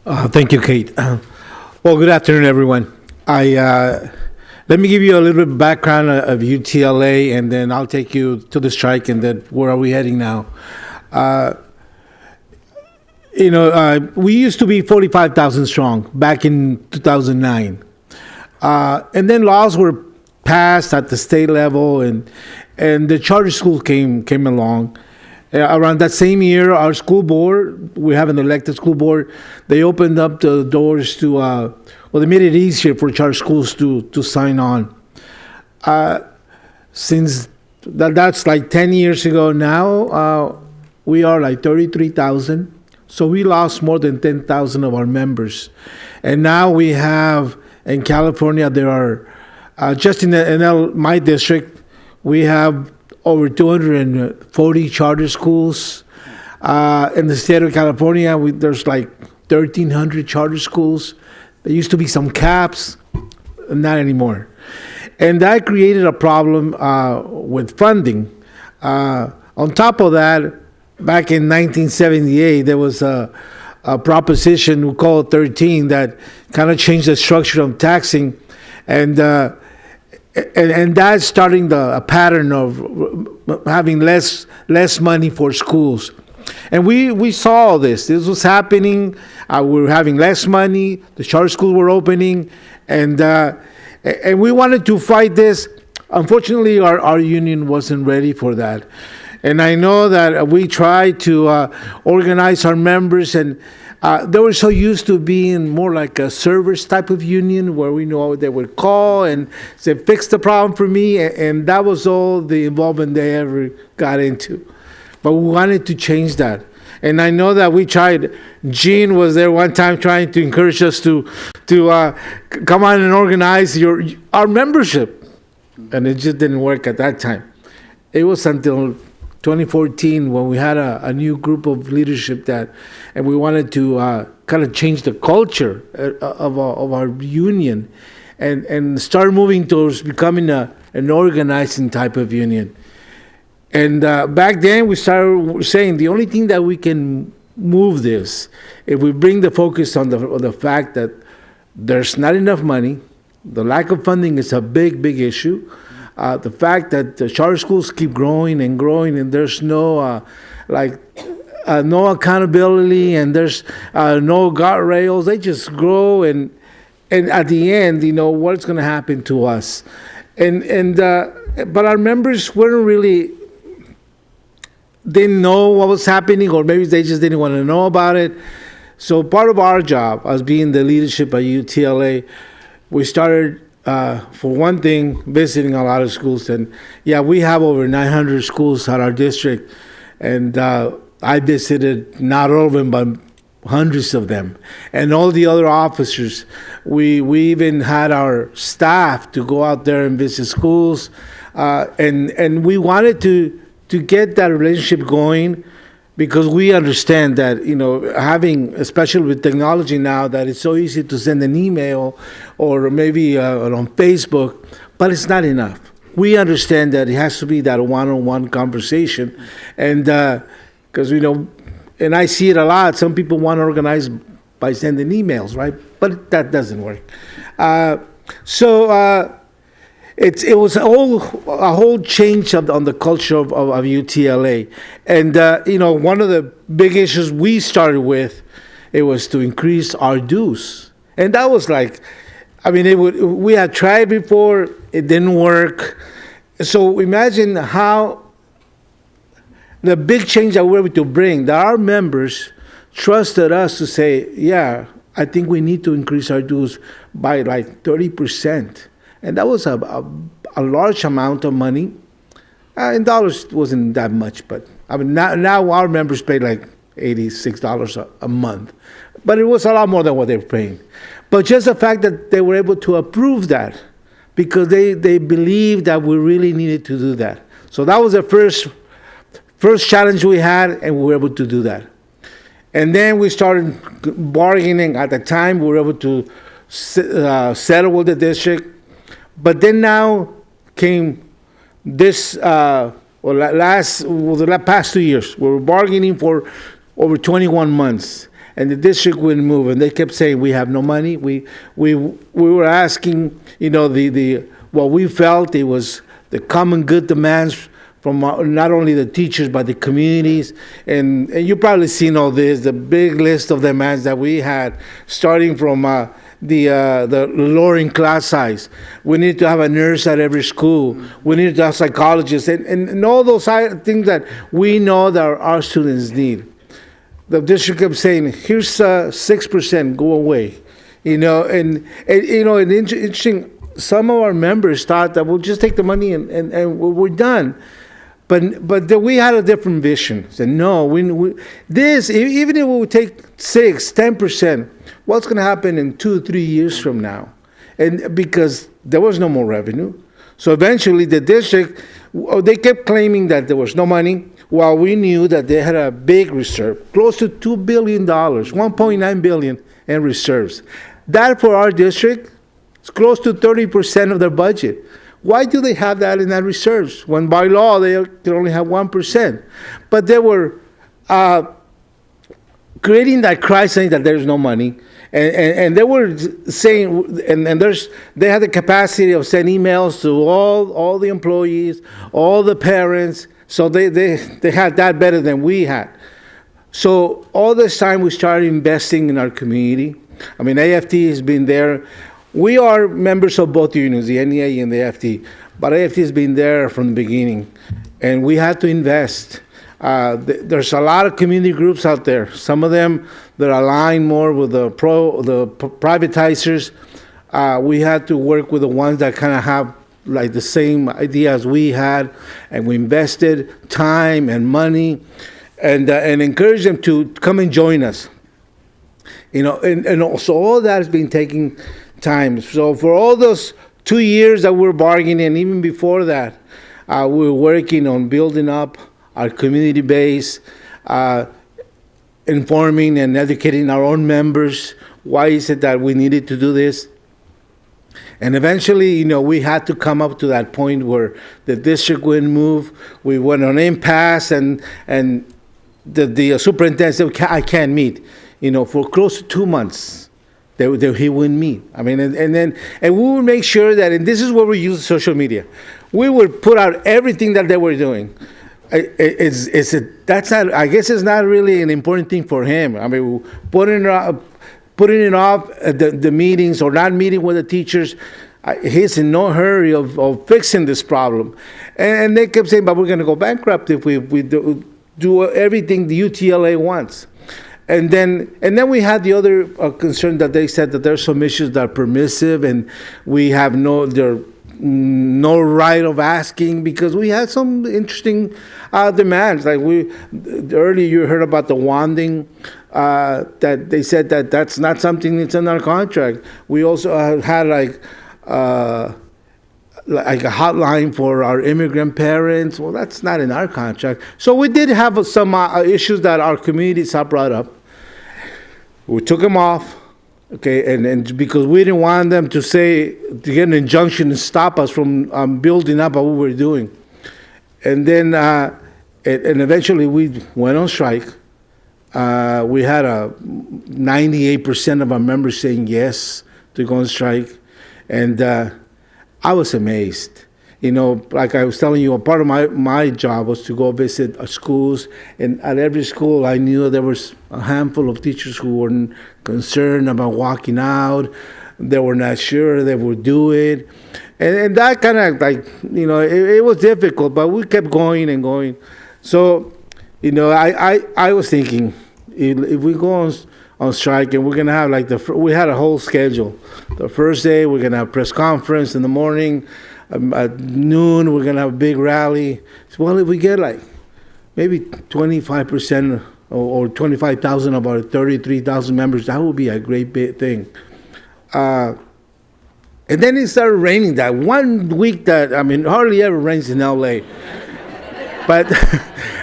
S5: Thank you, Kate. Well, good afternoon, everyone. Let me give you a little bit of background of UTLA, and then I'll take you to the strike, and then where are we heading now? We used to be 45,000 strong back in 2009. And then laws were passed at the state level, and the charter school came along. Around that same year, our school board, we have an elected school board, they opened up the doors to, they made it easier for charter schools to sign on. Since that's like 10 years ago now, we are like 33,000. So we lost more than 10,000 of our members. And now we have, in California, there are, just in my district, we have over 240 charter schools. In the state of California, there's like 1,300 charter schools. There used to be some caps, not anymore. And that created a problem with funding. On top of that, back in 1978, there was a proposition we call 13 that kind of changed the structure of taxing. And and that's starting a pattern of having less money for schools. And we saw this. This was happening. We were having less money. The charter schools were opening, and we wanted to fight this. Unfortunately, our union wasn't ready for that. And I know that we tried to organize our members, and they were so used to being more like a service type of union where we know they would call and say, fix the problem for me. And that was all the involvement they ever got into. But we wanted to change that. And I know that we tried. Gene was there one time trying to encourage us to come on and organize our membership. And it just didn't work at that time. It was until 2014 when we had a new group of leadership and we wanted to kind of change the culture of our union and start moving towards becoming an organizing type of union. And back then we started saying the only thing that we can move this, if we bring the focus on the fact that there's not enough money, the lack of funding is a big issue. The fact that the charter schools keep growing and growing, and there's no no accountability, and there's no guardrails. They just grow, and at the end, what's going to happen to us? But our members didn't know what was happening, or maybe they just didn't want to know about it. So part of our job, as being the leadership at UTLA, we started. For one thing, visiting a lot of schools, and we have over 900 schools at our district, and I visited not all of them, but hundreds of them, and all the other officers. We even had our staff to go out there and visit schools, and we wanted to get that relationship going. Because we understand that, having, especially with technology now, that it's so easy to send an email or maybe on Facebook, but it's not enough. We understand that it has to be that one-on-one conversation. And because, and I see it a lot, some people want to organize by sending emails, right? But that doesn't work. It was a whole change on the culture of UTLA. And, one of the big issues we started with, it was to increase our dues. And that was we had tried before, it didn't work. So imagine how the big change that we were able to bring, that our members trusted us to say, I think we need to increase our dues by 30%. And that was a large amount of money. In dollars, it wasn't that much, but now our members pay $86 a month. But it was a lot more than what they were paying. But just the fact that they were able to approve that, because they believed that we really needed to do that. So that was the first challenge we had, and we were able to do that. And then we started bargaining. At the time, we were able to settle with the district. But then now came this, the past 2 years. We were bargaining for over 21 months, and the district wouldn't move. And they kept saying, we have no money. We were asking, what we felt it was the common good demands from not only the teachers, but the communities. And you've probably seen all this, the big list of demands that we had, starting from the lowering class size. We need to have a nurse at every school. We need to have psychologists, and all those things that we know that our students need. The district kept saying, here's 6%, go away. And interesting, some of our members thought that we'll just take the money and we're done. But we had a different vision. Said, no, even if it would take 6-10%, what's going to happen in 2-3 years from now? And because there was no more revenue. So eventually the district, they kept claiming that there was no money, while we knew that they had a big reserve, close to $2 billion, $1.9 billion in reserves. That for our district is close to 30% of their budget. Why do they have that in that reserves when by law they can only have 1%? But they were creating that crisis that there's no money. And they were saying, and they had the capacity of sending emails to all the employees, all the parents. So they had that better than we had. So all this time we started investing in our community. I mean, AFT has been there. We are members of both unions, the NEA and the AFT, but AFT has been there from the beginning, and we had to invest. There's a lot of community groups out there. Some of them that align more with the privatizers. We had to work with the ones that kind of have like the same idea as we had, and we invested time and money, and encouraged them to come and join us. You know, and also all that has been taking time. So for all those 2 years that we're bargaining, and even before that, we were working on building up our community base, informing and educating our own members. Why is it that we needed to do this? And eventually, you know, we had to come up to that point where the district wouldn't move. We went on impasse, and the superintendent said, I can't meet. You know, for close to 2 months, he wouldn't meet. I mean, and we would make sure that, and this is where we use social media, we would put out everything that they were doing. That's not, I guess it's not really an important thing for him. I mean, putting it off at the meetings or not meeting with the teachers, he's in no hurry of fixing this problem. And they kept saying, but we're going to go bankrupt if we do everything the UTLA wants. And then we had the other concern that they said that there's some issues that are permissive, and we have no right of asking, because we had some interesting demands. Like earlier you heard about the wanding, that they said that that's not something that's in our contract. We also had like a hotline for our immigrant parents. Well, that's not in our contract. So we did have some issues that our communities have brought up. We took them off, okay, and because we didn't want them to get an injunction and stop us from building up what we were doing. And then, and eventually we went on strike. We had 98% of our members saying yes to go on strike. And I was amazed. You know, like I was telling you, a part of my job was to go visit schools, and at every school I knew there was a handful of teachers who were concerned about walking out. They were not sure they would do it. And that kind of like, you know, it was difficult, but we kept going and going. So, you know, I was thinking, if we go on strike, and we're going to have like we had a whole schedule. The first day we're going to have press conference in the morning. At noon, we're going to have a big rally. So, well, if we get like maybe 25% or 25,000 of our 33,000 members, that would be a great big thing. And then it started raining that 1 week that, I mean, hardly ever rains in LA. But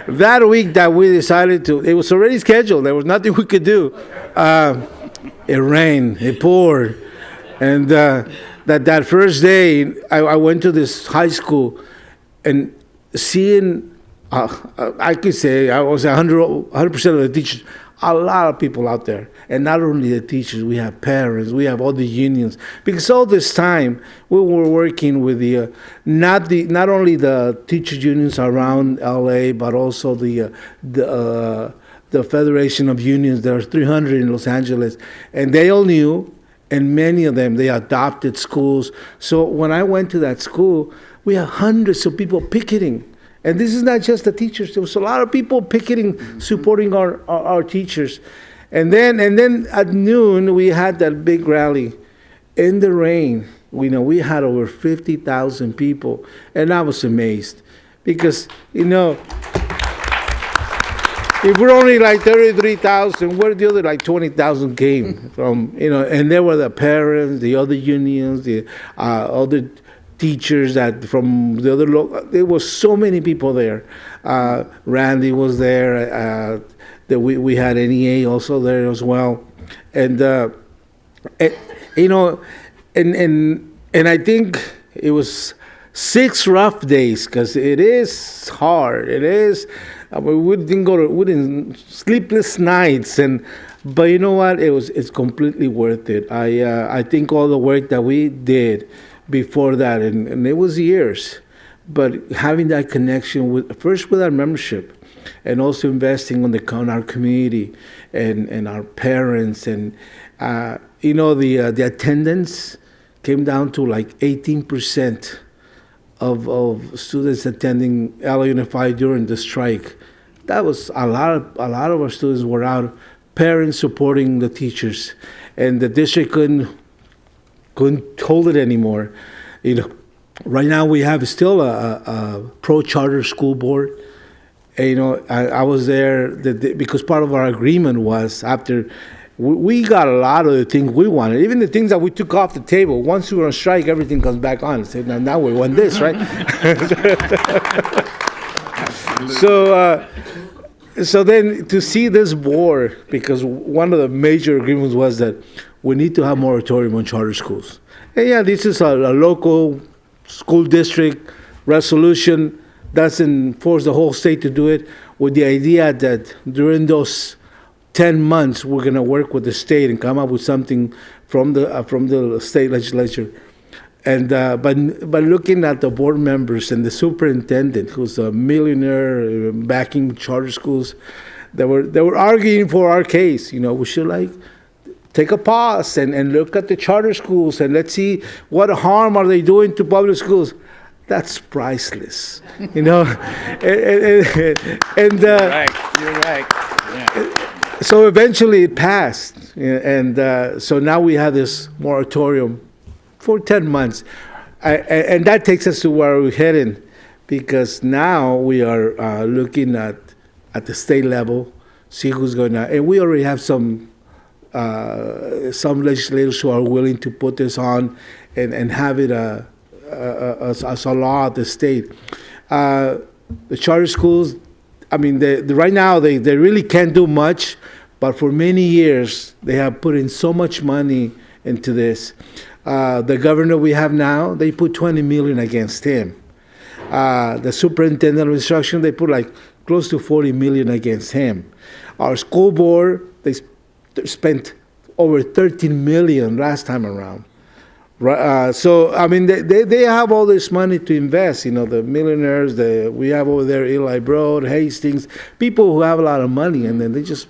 S5: that week that we decided to, it was already scheduled. There was nothing we could do. It rained, it poured. And that first day, I went to this high school, and seeing, I could say, I was 100% of the teachers, a lot of people out there. And not only the teachers, we have parents, we have all the unions. Because all this time, we were working with not only the teachers unions around LA, but also the Federation of Unions. There are 300 in Los Angeles. And they all knew. And many of them, they adopted schools. So when I went to that school, we had hundreds of people picketing. And this is not just the teachers. There was a lot of people picketing, supporting our teachers. And then at noon, we had that big rally in the rain. We had over 50,000 people. And I was amazed. Because, you know, if we're only like 33,000, where the other like 20,000 came from? You know, and there were the parents, the other unions, the other teachers that from the other there was so many people there. Randy was there. We had NEA also there as well, and you know, and I think it was 6 rough days, because it is hard. It is. We didn't sleepless nights, But you know what? It's completely worth it. I think all the work that we did before that, and it was years, but having that connection with our membership, and also investing on our community and our parents, and the attendance came down to like 18% of students attending LA Unified during the strike. That was a lot of our students were out, parents supporting the teachers, and the district couldn't hold it anymore. Right now we have still a pro charter school board. And, I was there because part of our agreement was after we got a lot of the things we wanted, even the things that we took off the table. Once we were on strike, everything comes back on. So now we want this, right? So then to see this board, because one of the major agreements was that we need to have moratorium on charter schools. And yeah, this is a local school district resolution. Doesn't force the whole state to do it, with the idea that during those 10 months we're going to work with the state and come up with something from the state legislature. And but looking at the board members and the superintendent, who's a millionaire backing charter schools, they were arguing for our case. We should take a pause and look at the charter schools and let's see what harm are they doing to public schools. That's priceless, and
S4: You're right. Yeah.
S5: So eventually it passed, and so now we have this moratorium for 10 months, and that takes us to where we're heading, because now we are looking at the state level, see who's going to, and we already have some legislators who are willing to put this on and have it as a law at the state. The charter schools, I mean, right now they really can't do much, but for many years they have put in so much money into this. The governor we have now, they put $20 million against him. The superintendent of instruction, they put close to $40 million against him. Our school board, they spent over $13 million last time around. Right, so I mean, they have all this money to invest. The millionaires, we have over there Eli Broad, Hastings, people who have a lot of money, and then they just,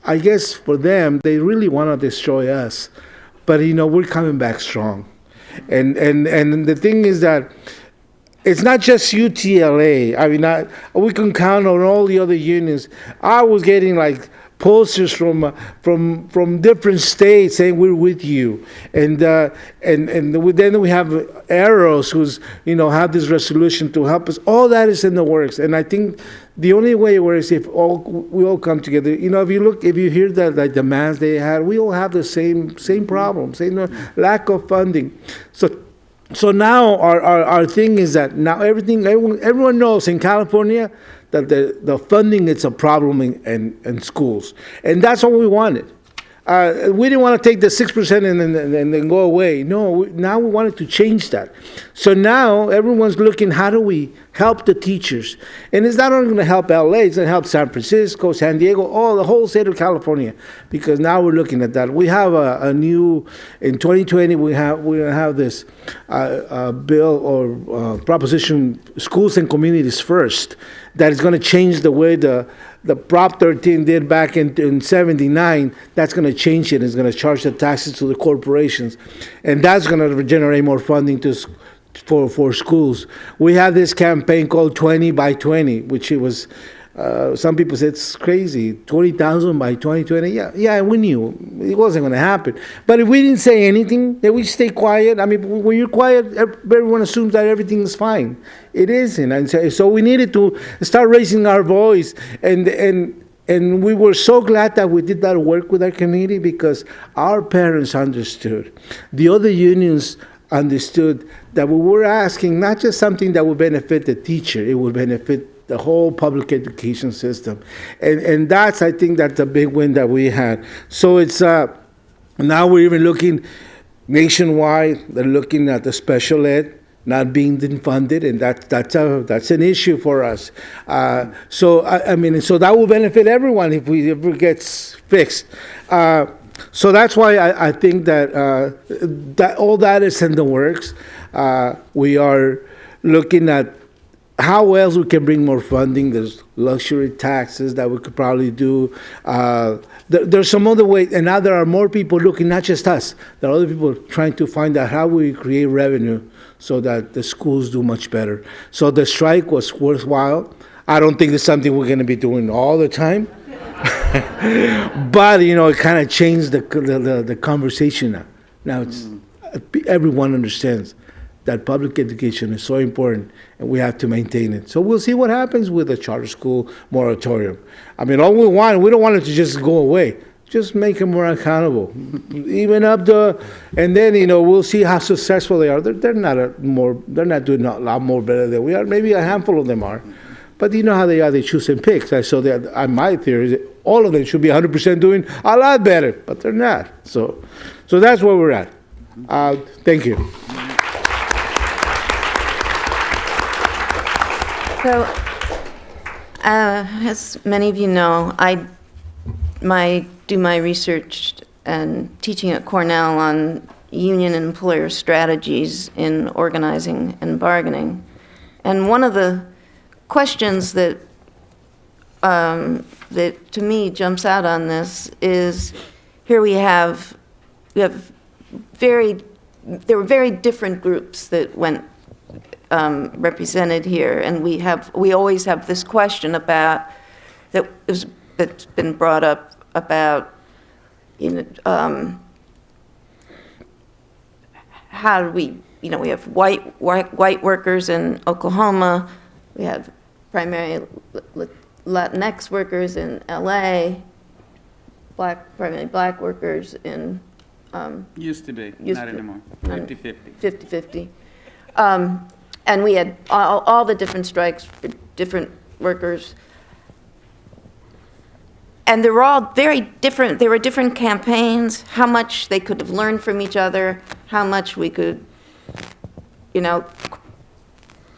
S5: I guess for them, they really want to destroy us. But we're coming back strong, and the thing is that it's not just UTLA. I mean, we can count on all the other unions. I was getting posters from different states saying we're with you, and then we have Arrows who's have this resolution to help us. All that is in the works, and I think the only way it works if we all come together. If you hear the demands they had, we all have the same problems, lack of funding. So now our thing is that now everyone knows in California that the funding is a problem in schools. And that's what we wanted. We didn't want to take the 6% and then go away. No, now we wanted to change that. So now everyone's looking, how do we help the teachers? And it's not only going to help LA, it's going to help San Francisco, San Diego, the whole state of California, because now we're looking at that. We have a new, in 2020, we're going to have this bill or proposition, Schools and Communities First, that is going to change the way the Prop 13 did back in 79. That's going to change it. It's going to charge the taxes to the corporations. And that's going to generate more funding for schools. We have this campaign called 20 by 20, which it was, some people said it's crazy, 20,000 by 2020. Yeah, we knew it wasn't going to happen. But if we didn't say anything, then we stay quiet. I mean, when you're quiet, everyone assumes that everything is fine. It isn't. And so we needed to start raising our voice. And we were so glad that we did that work with our community, because our parents understood. The other unions understood that we were asking not just something that would benefit the teacher, it would benefit the whole public education system. And that's, I think, that's a big win that we had. So it's now we're even looking nationwide. They're looking at the special ed not being funded, and that's an issue for us. So I mean, so that will benefit everyone if it gets fixed. So that's why I think that all that is in the works. We are looking at how else we can bring more funding. There's luxury taxes that we could probably do. There's some other ways, and now there are more people looking, not just us. There are other people trying to find out how we create revenue so that the schools do much better. So the strike was worthwhile. I don't think it's something we're going to be doing all the time. But, it kind of changed the conversation now. Now it's everyone understands that public education is so important and we have to maintain it. So we'll see what happens with the charter school moratorium. I mean, we don't want it to just go away. Just make them more accountable. Even and then, we'll see how successful they are. They're not doing a lot more better than we are. Maybe a handful of them are. But you know how they are, they choose and pick. So my theory is that all of them should be 100% doing a lot better, but they're not. So that's where we're at. Thank you.
S1: So, as many of you know, I do my research and teaching at Cornell on union and employer strategies in organizing and bargaining. And one of the questions that to me jumps out on this is, here there were very different groups that went represented here, and we always have this question about that's been brought up about how do we have white workers in Oklahoma, we have primarily Latinx workers in LA, primarily black workers in
S4: Used to be, not anymore.
S1: 50-50. And we had all the different strikes for different workers. And they were all very different. There were different campaigns, how much they could have learned from each other, how much we could,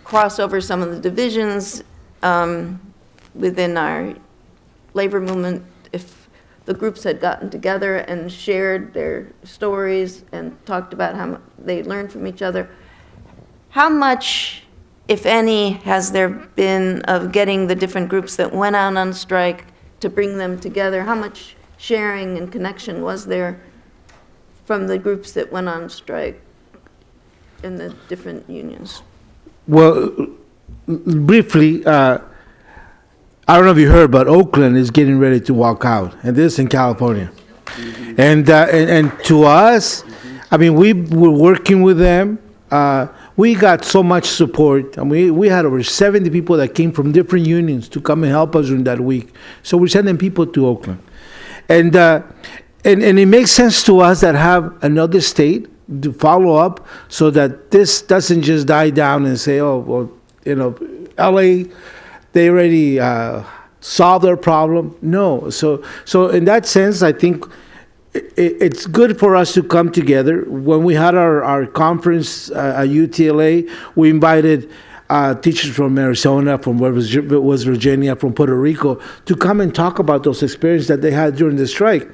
S1: cross over some of the divisions within our labor movement if the groups had gotten together and shared their stories and talked about how they learned from each other. How much, if any, has there been of getting the different groups that went out on strike to bring them together? How much sharing and connection was there from the groups that went on strike in the different unions?
S5: Well, briefly, I don't know if you heard, but Oakland is getting ready to walk out, and this is in California. Mm-hmm. And to us, I mean, we were working with them. We got so much support, and we had over 70 people that came from different unions to come and help us during that week. So we're sending people to Oakland, and it makes sense to us that have another state to follow up, so that this doesn't just die down and say, oh, well, LA, they already solved their problem. No, so in that sense, I think it's good for us to come together. When we had our conference at UTLA, we invited teachers from Arizona, from West Virginia, from Puerto Rico, to come and talk about those experiences that they had during the strike,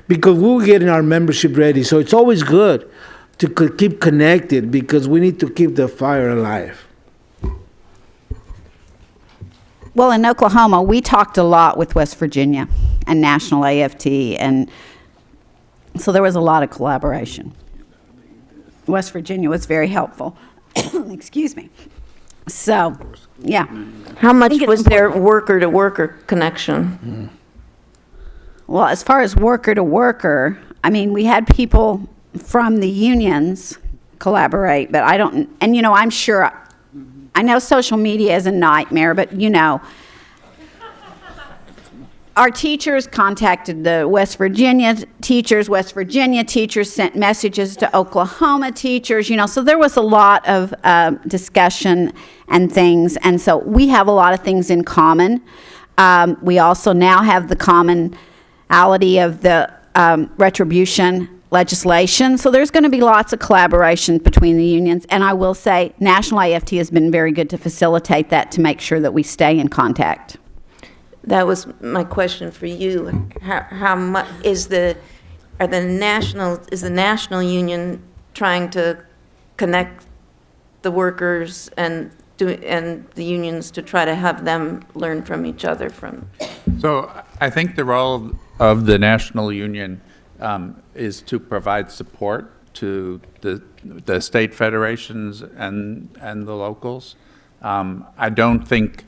S5: because we were getting our membership ready. So it's always good to keep connected, because we need to keep the fire alive.
S2: Well, in Oklahoma, we talked a lot with West Virginia and National AFT, and so there was a lot of collaboration. West Virginia was very helpful. Excuse me. So, yeah.
S1: How much was there worker-to-worker connection?
S2: Well, as far as worker-to-worker, I mean, we had people from the unions collaborate, but I don't, and I'm sure, I know social media is a nightmare, but our teachers contacted the West Virginia teachers sent messages to Oklahoma teachers, so there was a lot of discussion and things, and so we have a lot of things in common. We also now have the commonality of the retribution legislation, so there's going to be lots of collaboration between the unions, and I will say National AFT has been very good to facilitate that, to make sure that we stay in contact.
S1: That was my question for you. How much is the national union trying to connect the workers and the unions to try to have them learn from each other from?
S3: So I think the role of the national union is to provide support to the state federations and the locals. I don't think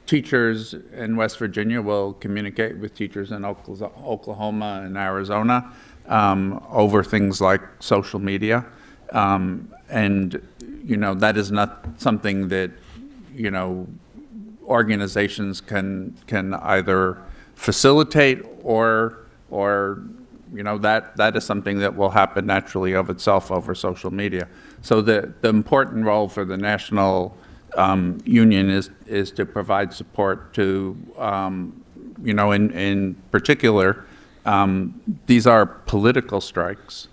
S3: teachers in West Virginia will communicate with teachers in Oklahoma and Arizona over things like social media, and that is not something that organizations can either facilitate or that is something that will happen naturally of itself over social media. So the important role for the national union is to provide support to, in particular, these are political strikes.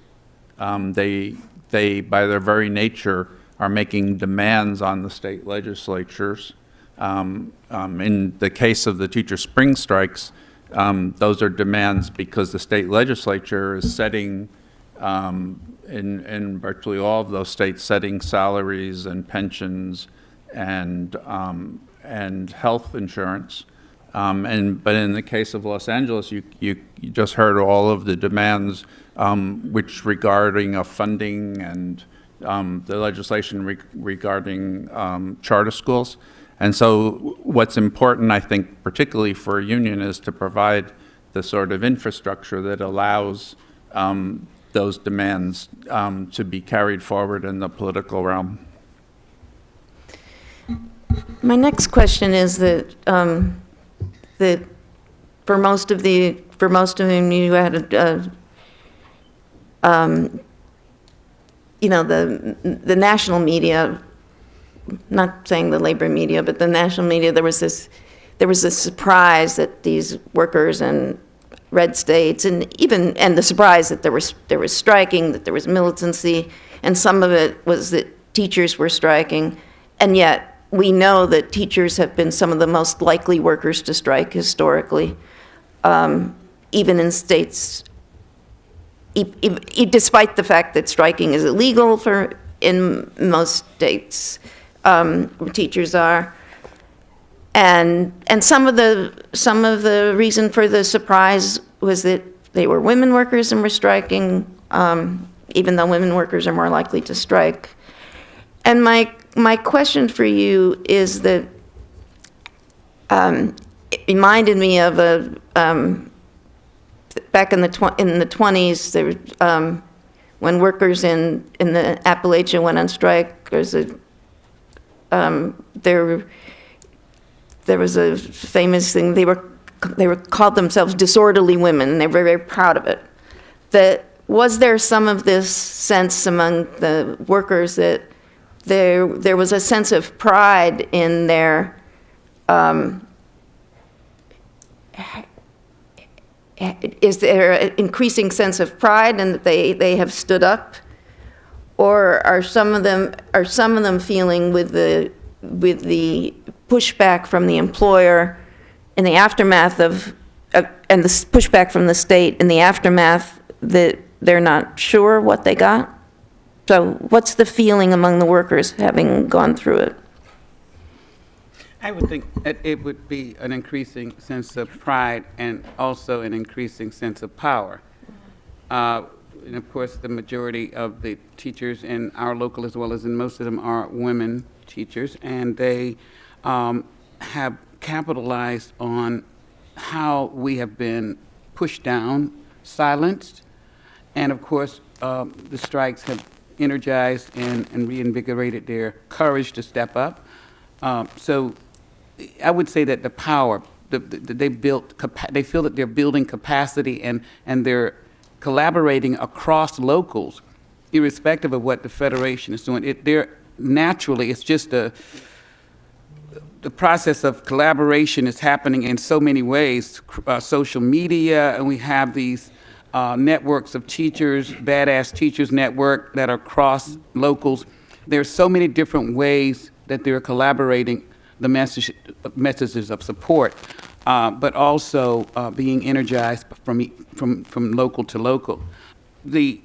S3: They by their very nature are making demands on the state legislatures. In the case of the teacher spring strikes, those are demands because the state legislature is setting, in virtually all of those states, setting salaries and pensions and health insurance. But in the case of Los Angeles, you just heard all of the demands, which regarding funding and the legislation regarding charter schools. And so what's important, I think, particularly for a union, is to provide the sort of infrastructure that allows those demands to be carried forward in the political realm.
S1: My next question is that for most of them, you had the national media. Not saying the labor media, but the national media. There was this surprise that these workers in red states, and the surprise that there was striking, that there was militancy, and some of it was that teachers were striking, and yet we know that teachers have been some of the most likely workers to strike historically, even in states, despite the fact that striking is illegal in most states. Where teachers are, and some of the reason for the surprise was that they were women workers and were striking, even though women workers are more likely to strike. And my question for you is that it reminded me of back in the 20s, there when workers in the Appalachia went on strike. There was a famous thing. They called themselves disorderly women, and they were very proud of it. Was there some of this sense among the workers that there was a sense of pride in their is there an increasing sense of pride in that they have stood up? Or are some of them feeling with the pushback from the employer in the aftermath and the pushback from the state in the aftermath that they're not sure what they got? So what's the feeling among the workers having gone through it?
S4: I would think that it would be an increasing sense of pride and also an increasing sense of power. And of course, the majority of the teachers in our local, as well as in most of them, are women teachers, and they have capitalized on how we have been pushed down, silenced, and of course, the strikes have energized and reinvigorated their courage to step up. So I would say that the power, they feel that they're building capacity and they're collaborating across locals, irrespective of what the Federation is doing. It's just the process of collaboration is happening in so many ways, social media, and we have these networks of teachers, Badass Teachers Network, that are cross locals. There's so many different ways that they're collaborating the messages of support, but also being energized from local to local. The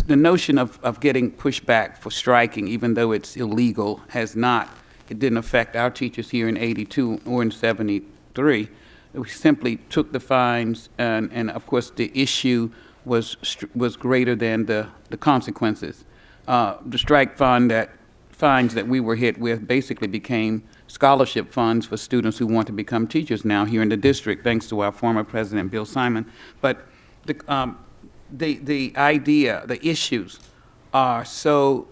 S4: notion of getting pushback for striking, even though it's illegal, it didn't affect our teachers here in 82 or in 73. We simply took the fines, and of course the issue was greater than the consequences. The strike fines that we were hit with basically became scholarship funds for students who want to become teachers now here in the district, thanks to our former president, Bill Simon. But the idea, the issues are so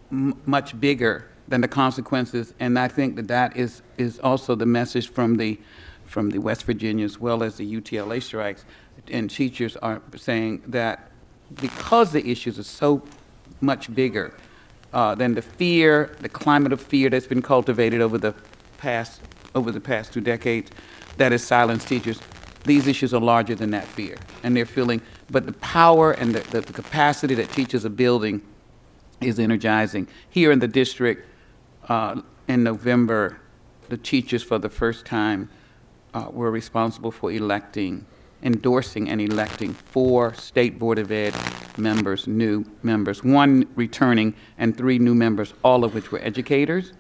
S4: much bigger than the consequences, and I think that is also the message from the West Virginia as well as the UTLA strikes. And teachers are saying that because the issues are so much bigger than the climate of fear that's been cultivated over the past 2 decades that has silenced teachers, these issues are larger than that fear. And they're feeling, but the power and the capacity that teachers are building is energizing. Here in the district, in November, the teachers for the first time were responsible for endorsing and electing 4 State Board of Ed members, new members, 1 returning and 3 new members, all of which were educators.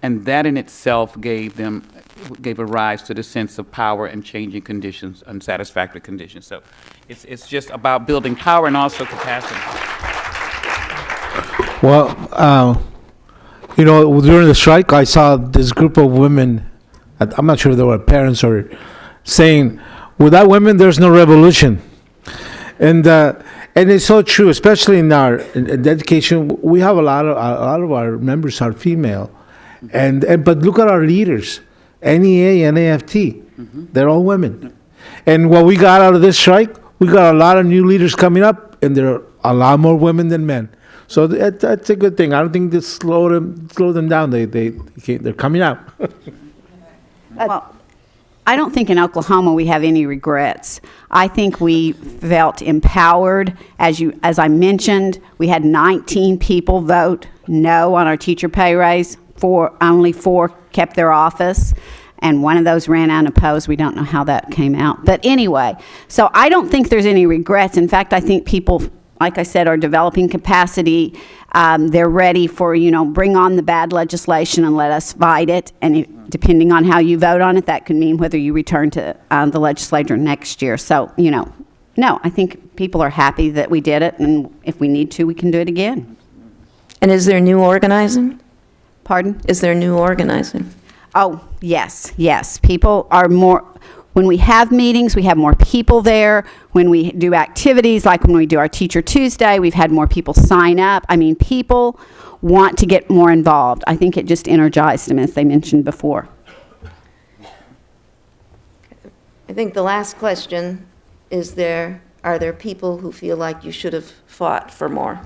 S4: And that in itself gave a rise to the sense of power and changing conditions, unsatisfactory conditions. So it's just about building power and also capacity.
S5: Well, during the strike, I saw this group of women, I'm not sure if they were parents or saying, without women, there's no revolution. And it's so true, especially in education. We have a lot of our members are female. But look at our leaders, NEA and AFT. They're all women. And what we got out of this strike, we got a lot of new leaders coming up, and there are a lot more women than men. So that's a good thing. I don't think this slow them down. They're coming out.
S2: Well, I don't think in Oklahoma we have any regrets. I think we felt empowered. As I mentioned, we had 19 people vote no on our teacher pay raise. Only 4 kept their office, and 1 of those ran unopposed. We don't know how that came out. But anyway, so I don't think there's any regrets. In fact, I think people, like I said, are developing capacity. They're ready for, bring on the bad legislation and let us fight it. And depending on how you vote on it, that could mean whether you return to the legislature next year. So, no, I think people are happy that we did it, and if we need to, we can do it again.
S1: And is there new organizing?
S2: Pardon?
S1: Is there new organizing?
S2: Oh, yes. People are more, when we have meetings, we have more people there. When we do activities, like when we do our Teacher Tuesday, we've had more people sign up. I mean, people want to get more involved. I think it just energized them, as they mentioned before.
S1: I think the last question is are there people who feel like you should have fought for more?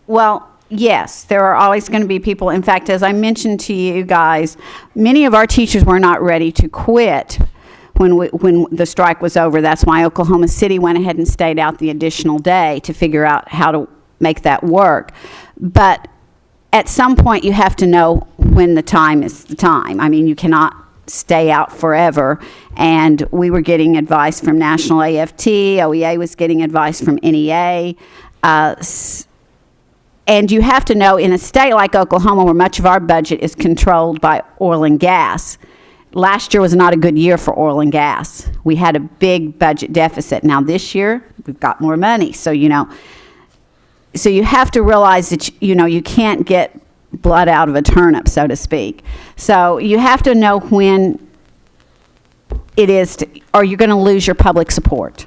S2: Well, yes, there are always going to be people. In fact, as I mentioned to you guys, many of our teachers were not ready to quit when the strike was over. That's why Oklahoma City went ahead and stayed out the additional day to figure out how to make that work. But at some point, you have to know when the time is the time. I mean, you cannot stay out forever. And we were getting advice from National AFT. OEA was getting advice from NEA. And you have to know, in a state like Oklahoma, where much of our budget is controlled by oil and gas, last year was not a good year for oil and gas. We had a big budget deficit. Now this year, we've got more money. So, so you have to realize that, you can't get blood out of a turnip, so to speak. So you have to know when it is, or you're going to lose your public support.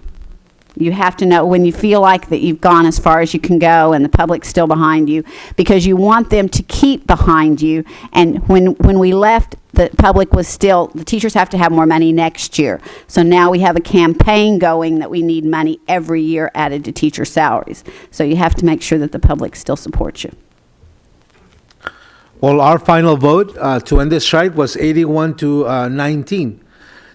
S2: You have to know when you feel like that you've gone as far as you can go and the public's still behind you, because you want them to keep behind you. And when we left, the public was still, the teachers have to have more money next year. So now we have a campaign going that we need money every year added to teacher salaries. So you have to make sure that the public still supports you.
S5: Well, our final vote to end this strike was 81 to 19.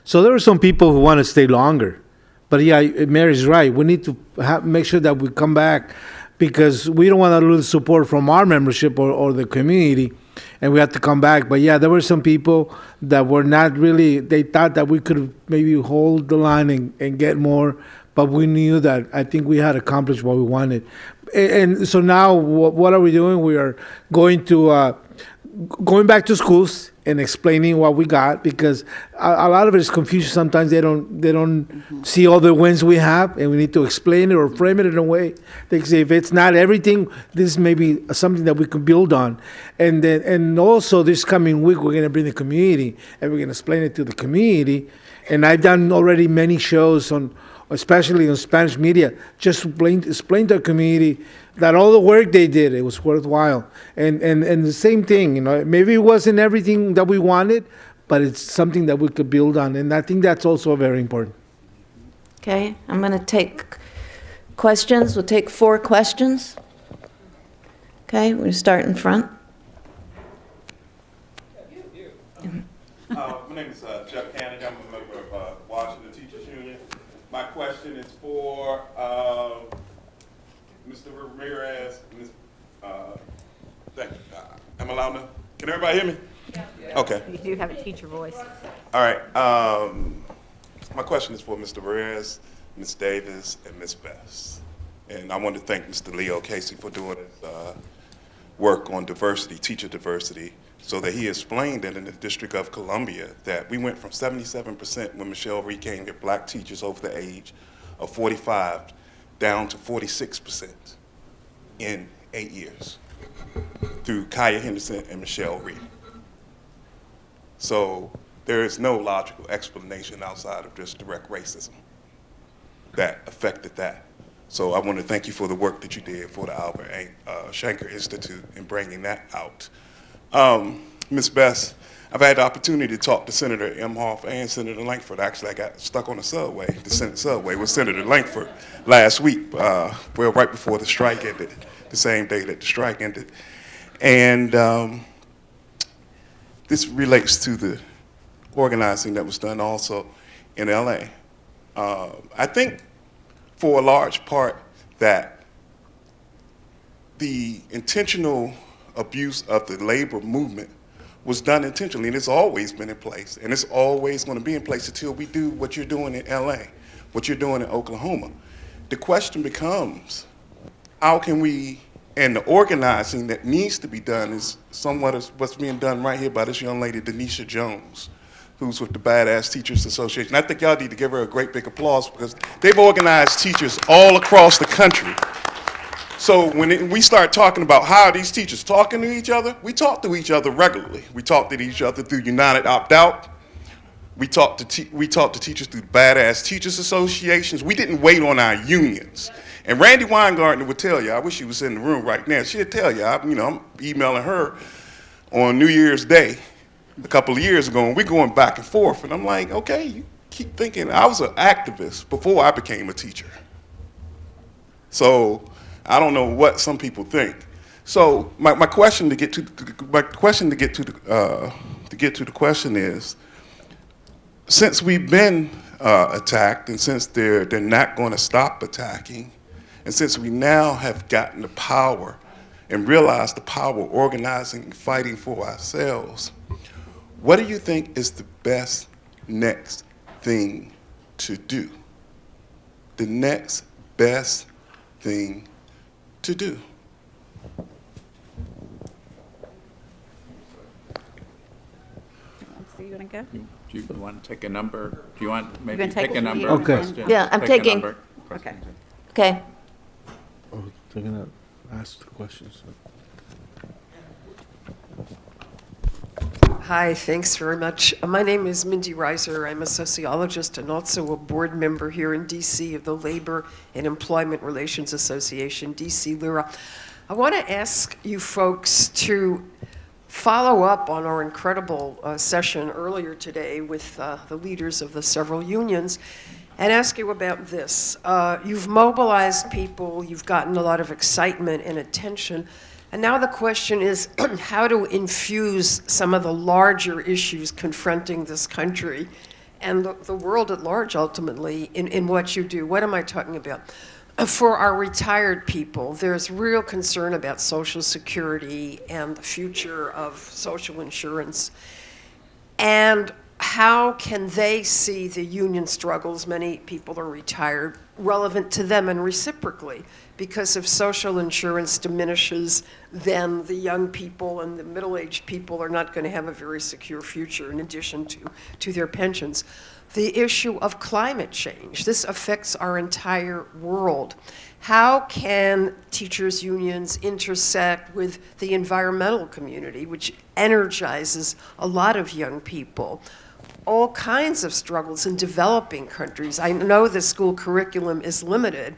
S5: So there are some people who want to stay longer. But yeah, Mary's right. We need to make sure that we come back because we don't want to lose support from our membership or the community, and we had to come back. But yeah, there were some people that were not really, they thought that we could maybe hold the line and get more, but we knew that I think we had accomplished what we wanted. And so now what are we doing? We are going back to schools and explaining what we got, because a lot of it is confusion. Sometimes they don't see all the wins we have, and we need to explain it or frame it in a way. They say if it's not everything, this may be something that we can build on. And also this coming week we're going to bring the community and we're going to explain it to the community. And I've done already many shows on, especially on Spanish media, just explain to the community that all the work they did, it was worthwhile. And the same thing, maybe it wasn't everything that we wanted, but it's something that we could build on. And I think that's also very important.
S1: Okay, I'm going to take questions. We'll take 4 questions. Okay, we're going to start in front.
S6: My name is Jeff Canning. I'm a member of Washington Teachers Union. My question is for Mr. Ramirez. Thank you. I'm allowed to. Can everybody hear me? Yeah. Okay.
S2: You do have a teacher voice.
S6: All right. My question is for Mr. Ramirez, Ms. Davis, and Ms. Best. And I want to thank Mr. Leo Casey for doing his work on diversity, teacher diversity, so that he explained that in the District of Columbia that we went from 77% when Michelle Reed came to black teachers over the age of 45 down to 46% in 8 years through Kaya Henderson and Michelle Reed. So there is no logical explanation outside of just direct racism that affected that. So I want to thank you for the work that you did for the Albert Shanker Institute in bringing that out. Ms. Best, I've had the opportunity to talk to Senator Emhoff and Senator Lankford. Actually, I got stuck on the subway, the Senate subway, with Senator Lankford last week, right before the strike ended, the same day that the strike ended. And this relates to the organizing that was done also in LA. I think for a large part that the intentional abuse of the labor movement was done intentionally, and it's always been in place, and it's always going to be in place until we do what you're doing in LA, what you're doing in Oklahoma. The question becomes, how can we, and the organizing that needs to be done is somewhat of what's being done right here by this young lady, Denisha Jones, who's with the Badass Teachers Association. I think y'all need to give her a great big applause because they've organized teachers all across the country. So when we start talking about how are these teachers talking to each other, we talk to each other regularly. We talk to each other through United Opt-Out. We talk to teachers through Badass Teachers Associations. We didn't wait on our unions. And Randy Weingartner would tell you, I wish he was in the room right now, she'd tell you, I'm emailing her on New Year's Day a couple of years ago, and we're going back and forth. And I'm like, okay, you keep thinking. I was an activist before I became a teacher. So I don't know what some people think. So my question to get to the question is, since we've been attacked, and since they're not going to stop attacking, and since we now have gotten the power and realized the power of organizing and fighting for ourselves, what do you think is the best next thing to do? The next best thing to do.
S2: So you want to go?
S3: Do you want to take a number? Do you want maybe
S2: gonna take
S3: pick a
S2: it?
S3: number?
S2: Okay.
S3: Question?
S1: Yeah, I'm
S3: Pick a
S1: taking-
S3: number.
S2: Okay.
S1: Okay,
S5: Oh, they're going to ask the questions.
S7: Hi, thanks very much. My name is Mindy Reiser. I'm a sociologist and also a board member here in DC of the Labor and Employment Relations Association, DC LURA. I want to ask you folks to follow up on our incredible session earlier today with the leaders of the several unions and ask you about this. You've mobilized people, you've gotten a lot of excitement and attention. And now the question is how to infuse some of the larger issues confronting this country and the world at large, ultimately, in what you do. What am I talking about? for our retired people, there's real concern about Social Security and the future of social insurance. And how can they see the union struggles, many people are retired, relevant to them and reciprocally? Because if social insurance diminishes, then the young people and the middle-aged people are not going to have a very secure future in addition to their pensions. The issue of climate change. This affects our entire world. How can teachers' unions intersect with the environmental community, which energizes a lot of young people? All kinds of struggles in developing countries. I know the school curriculum is limited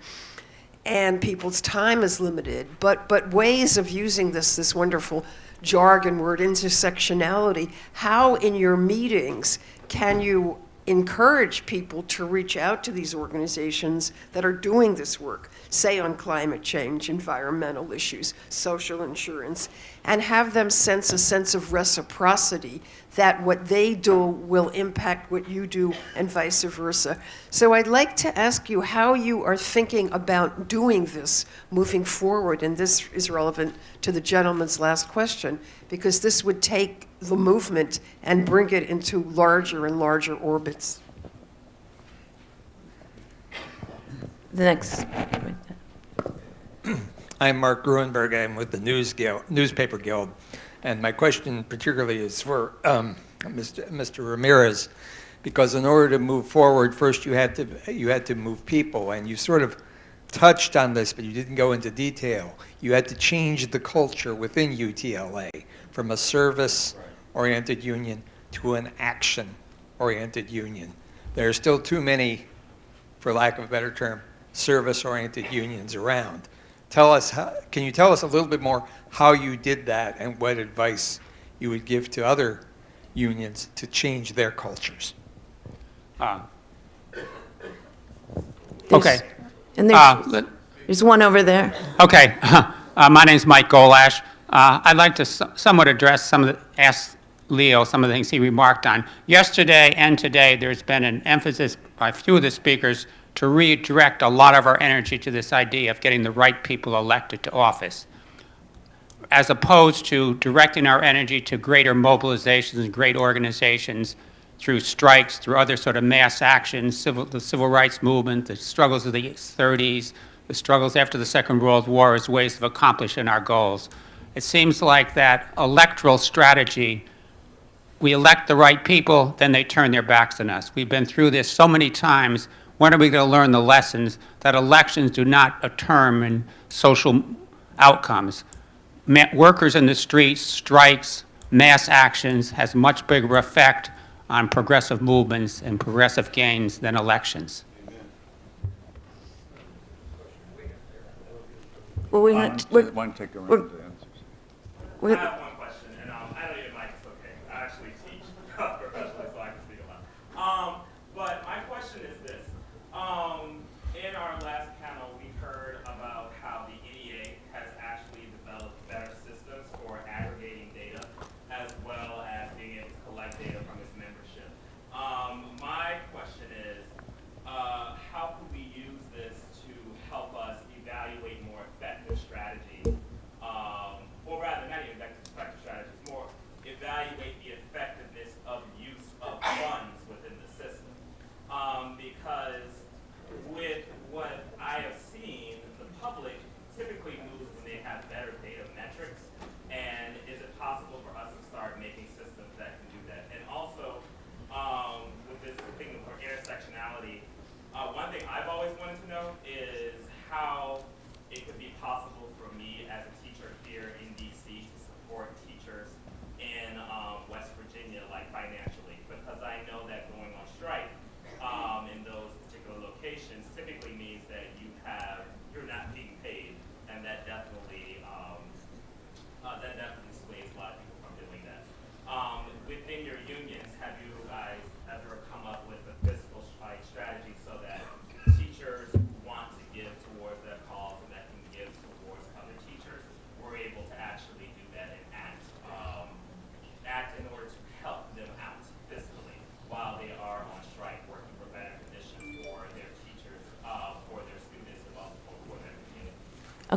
S7: and people's time is limited, but ways of using this wonderful jargon word, intersectionality, how in your meetings can you encourage people to reach out to these organizations that are doing this work, say on climate change, environmental issues, social insurance, and have them sense a sense of reciprocity, that what they do will impact what you do and vice versa. So I'd like to ask you how you are thinking about doing this moving forward, and this is relevant to the gentleman's last question, because this would take the movement and bring it into larger and larger orbits.
S1: The next.
S8: I'm Mark Gruenberg. I'm with the Newspaper Guild. And my question particularly is for Mr. Ramirez, because in order to move forward, first you had to move people, and you sort of touched on this, but you didn't go into detail. You had to change the culture within UTLA from a service-oriented union to an action-oriented union. There are still too many, for lack of a better term, service-oriented unions around. Can you tell us a little bit more how you did that and what advice you would give to other unions to change their cultures?
S9: Okay.
S1: And there's one over there.
S9: Okay. My name's Mike Golash. I'd like to somewhat address ask Leo some of the things he remarked on. Yesterday and today, there's been an emphasis by a few of the speakers to redirect a lot of our energy to this idea of getting the right people elected to office, as opposed to directing our energy to greater mobilizations and great organizations through strikes, through other sort of mass actions, the civil rights movement, the struggles of the 30s, the struggles after the Second World War as ways of accomplishing our goals. It seems like that electoral strategy, we elect the right people, then they turn their backs on us. We've been through this so many times. When are we going to learn the lessons that elections do not determine social outcomes? Workers in the streets, strikes, mass actions has much bigger effect on progressive movements and progressive gains than elections.
S1: Well,
S3: One take around the answers.
S1: we're,
S10: I have one question, and I don't even like it's okay. I actually teach professionally, so I can speak a lot. But my question is this. In our last panel, we heard about how the NEA has actually developed better systems for aggregating data, as well as being able to collect data from its membership. My question is, how can we use this to help us evaluate more effective strategies, or rather, not even effective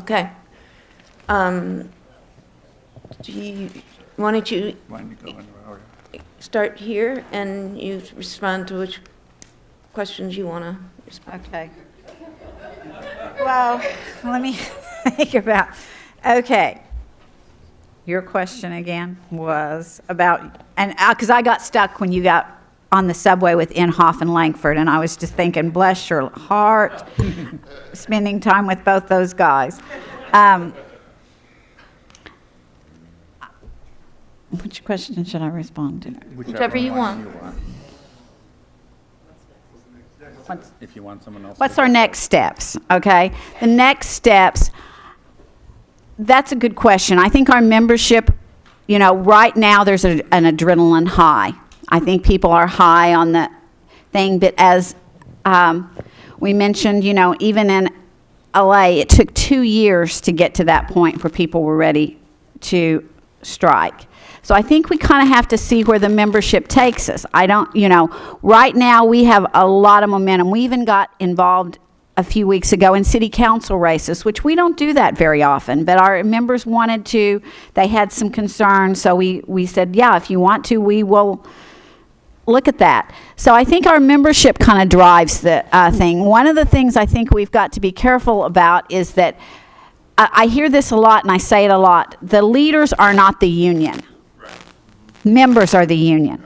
S1: Okay. Why don't you start here and you respond to which questions you want to respond?
S11: Okay. Well, let me think about, okay. Your question again was about, and because I got stuck when you got on the subway with Inhofe and Langford, and I was just thinking, bless your heart, spending time with both those guys. Which question should I respond to?
S1: Whichever you want.
S3: If you want someone else.
S2: What's our next steps? Okay, the next steps. That's a good question. I think our membership, you know, right now there's an adrenaline high. I think people are high on the thing, but as we mentioned, you know, even in LA, it took 2 years to get to that point where people were ready to strike. So I think we kind of have to see where the membership takes us. I don't, you know, right now we have a lot of momentum. We even got involved a few weeks ago in city council races, which we don't do that very often, but our members wanted to. They had some concerns, so we said, yeah, if you want to, we will look at that. So I think our membership kind of drives the thing. One of the things I think we've got to be careful about is that I hear this a lot and I say it a lot. The leaders are not the union. Members are the union.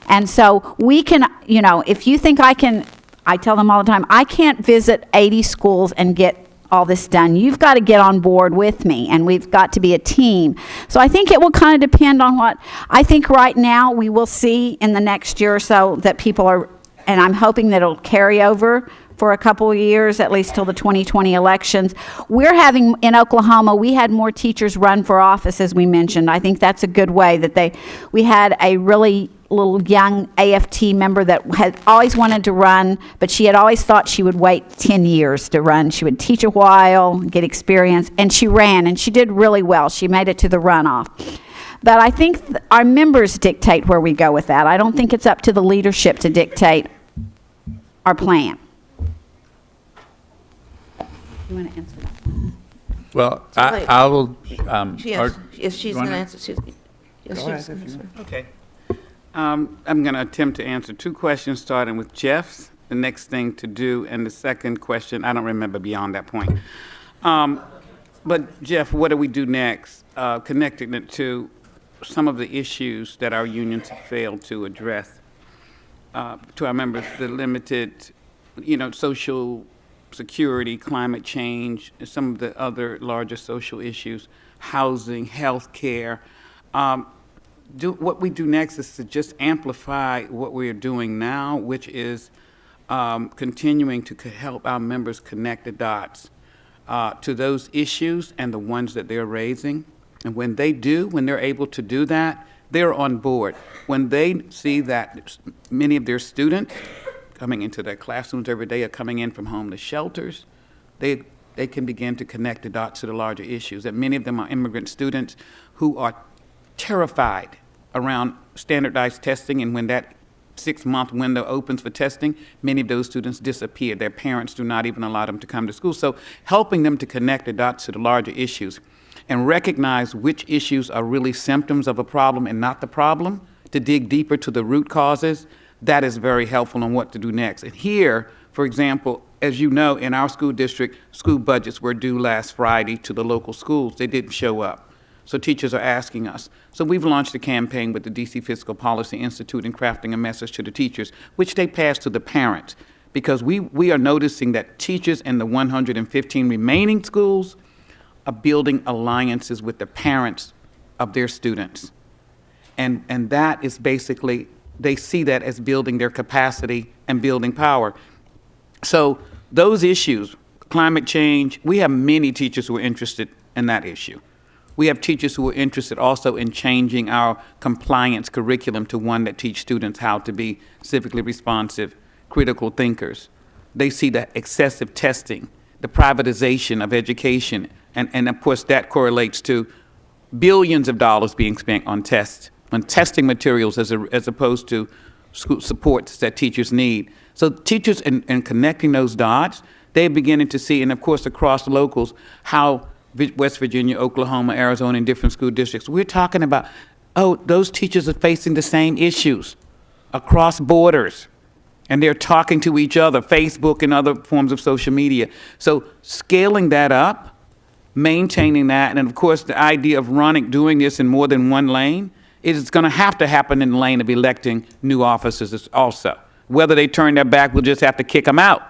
S2: And so we can, you know, if you think I tell them all the time, I can't visit 80 schools and get all this done. You've got to get on board with me, and we've got to be a team. So I think it will kind of depend on what, I think right now we will see in the next year or so that people are, and I'm hoping that it'll carry over for a couple of years, at least till the 2020 elections. We're having, in Oklahoma, we had more teachers run for office, as we mentioned. I think that's a good way that we had a really little young AFT member that had always wanted to run, but she had always thought she would wait 10 years to run. She would teach a while, get experience, and she ran, and she did really well. She made it to the runoff. But I think our members dictate where we go with that. I don't think it's up to the leadership to dictate our plan. You want to answer that?
S3: Well, I will.
S1: If she's going to answer,
S4: Okay. I'm going to attempt to answer two questions, starting with Jeff's, the next thing to do, and the second question, I don't remember beyond that point. But Jeff, what do we do next? Connecting it to some of the issues that our unions have failed to address to our members, the limited, you know, social security, climate change, some of the other larger social issues, housing, health care. What we do next is to just amplify what we are doing now, which is continuing to help our members connect the dots to those issues and the ones that they're raising. And when they're able to do that, they're on board. When they see that many of their students coming into their classrooms every day are coming in from homeless shelters, they can begin to connect the dots to the larger issues. And many of them are immigrant students who are terrified around standardized testing, and when that 6-month window opens for testing, many of those students disappear. Their parents do not even allow them to come to school. So helping them to connect the dots to the larger issues and recognize which issues are really symptoms of a problem and not the problem, to dig deeper to the root causes, that is very helpful on what to do next. And here, for example, as you know, in our school district, school budgets were due last Friday to the local schools. They didn't show up. So teachers are asking us. So we've launched a campaign with the DC Fiscal Policy Institute in crafting a message to the teachers, which they pass to the parents, because we are noticing that teachers in the 115 remaining schools are building alliances with the parents of their students. And that is basically, they see that as building their capacity and building power. So those issues, climate change, we have many teachers who are interested in that issue. We have teachers who are interested also in changing our compliance curriculum to one that teach students how to be civically responsive, critical thinkers. They see the excessive testing, the privatization of education, and of course that correlates to billions of dollars being spent on tests, on testing materials as opposed to school supports that teachers need. So teachers, in connecting those dots, they're beginning to see, and of course across the locals, how West Virginia, Oklahoma, Arizona, and different school districts, we're talking about, oh, those teachers are facing the same issues across borders. And they're talking to each other, Facebook and other forms of social media. So scaling that up, maintaining that, and of course the idea of doing this in more than one lane, is going to happen in the lane of electing new officers also. Whether they turn their back, we'll just have to kick them out.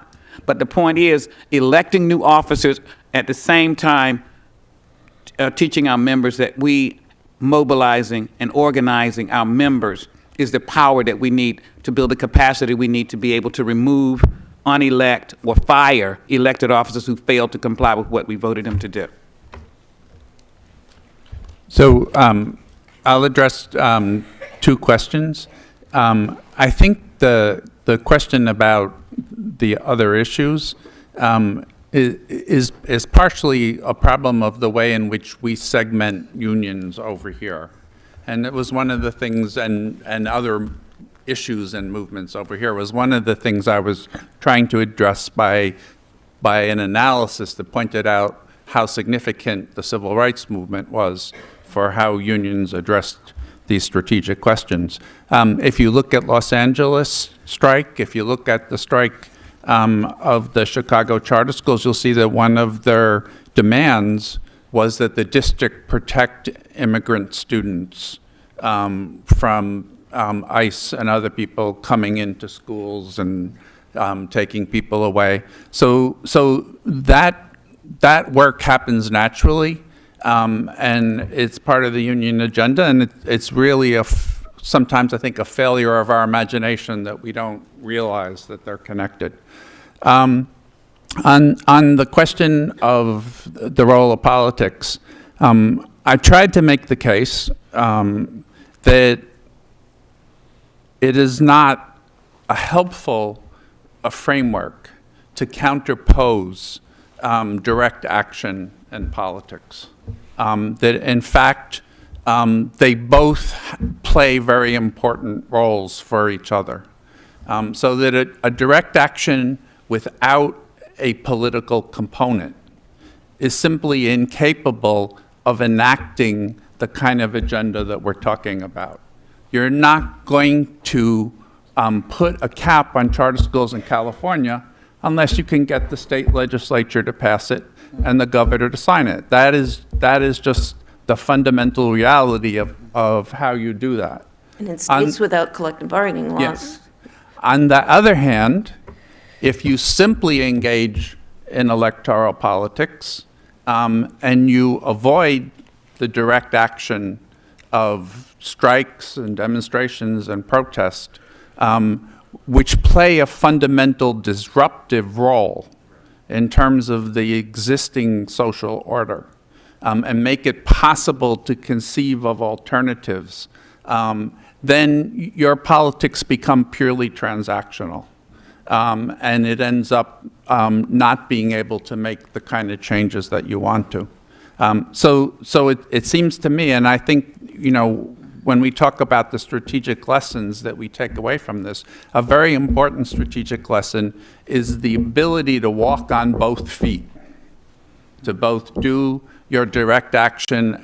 S4: But the point is, electing new officers at the same time, teaching our members that we mobilizing and organizing our members is the power that we need to build the capacity we need to be able to remove, unelect, or fire elected officers who fail to comply with what we voted them to do.
S3: So I'll address two questions. I think the question about the other issues is partially a problem of the way in which we segment unions over here. And it was one of the things, and other issues and movements over here was one of the things I was trying to address by an analysis that pointed out how significant the civil rights movement was for how unions addressed these strategic questions. If you look at Los Angeles strike, if you look at the strike of the Chicago charter schools, you'll see that one of their demands was that the district protect immigrant students from ICE and other people coming into schools and taking people away. So that work happens naturally, and it's part of the union agenda, and it's really sometimes I think a failure of our imagination that we don't realize that they're connected. On the question of the role of politics, I tried to make the case that it is not a helpful framework to counterpose direct action and politics. That in fact, they both play very important roles for each other. So that a direct action without a political component is simply incapable of enacting the kind of agenda that we're talking about. You're not going to put a cap on charter schools in California unless you can get the state legislature to pass it and the governor to sign it. That is just the fundamental reality of how you do that.
S1: And in states without collective bargaining laws.
S3: Yes. On the other hand, if you simply engage in electoral politics and you avoid the direct action of strikes and demonstrations and protest, which play a fundamental disruptive role in terms of the existing social order, and make it possible to conceive of alternatives, then your politics become purely transactional. And it ends up not being able to make the kind of changes that you want to. So it seems to me, and I think, when we talk about the strategic lessons that we take away from this, a very important strategic lesson is the ability to walk on both feet, to both do your direct action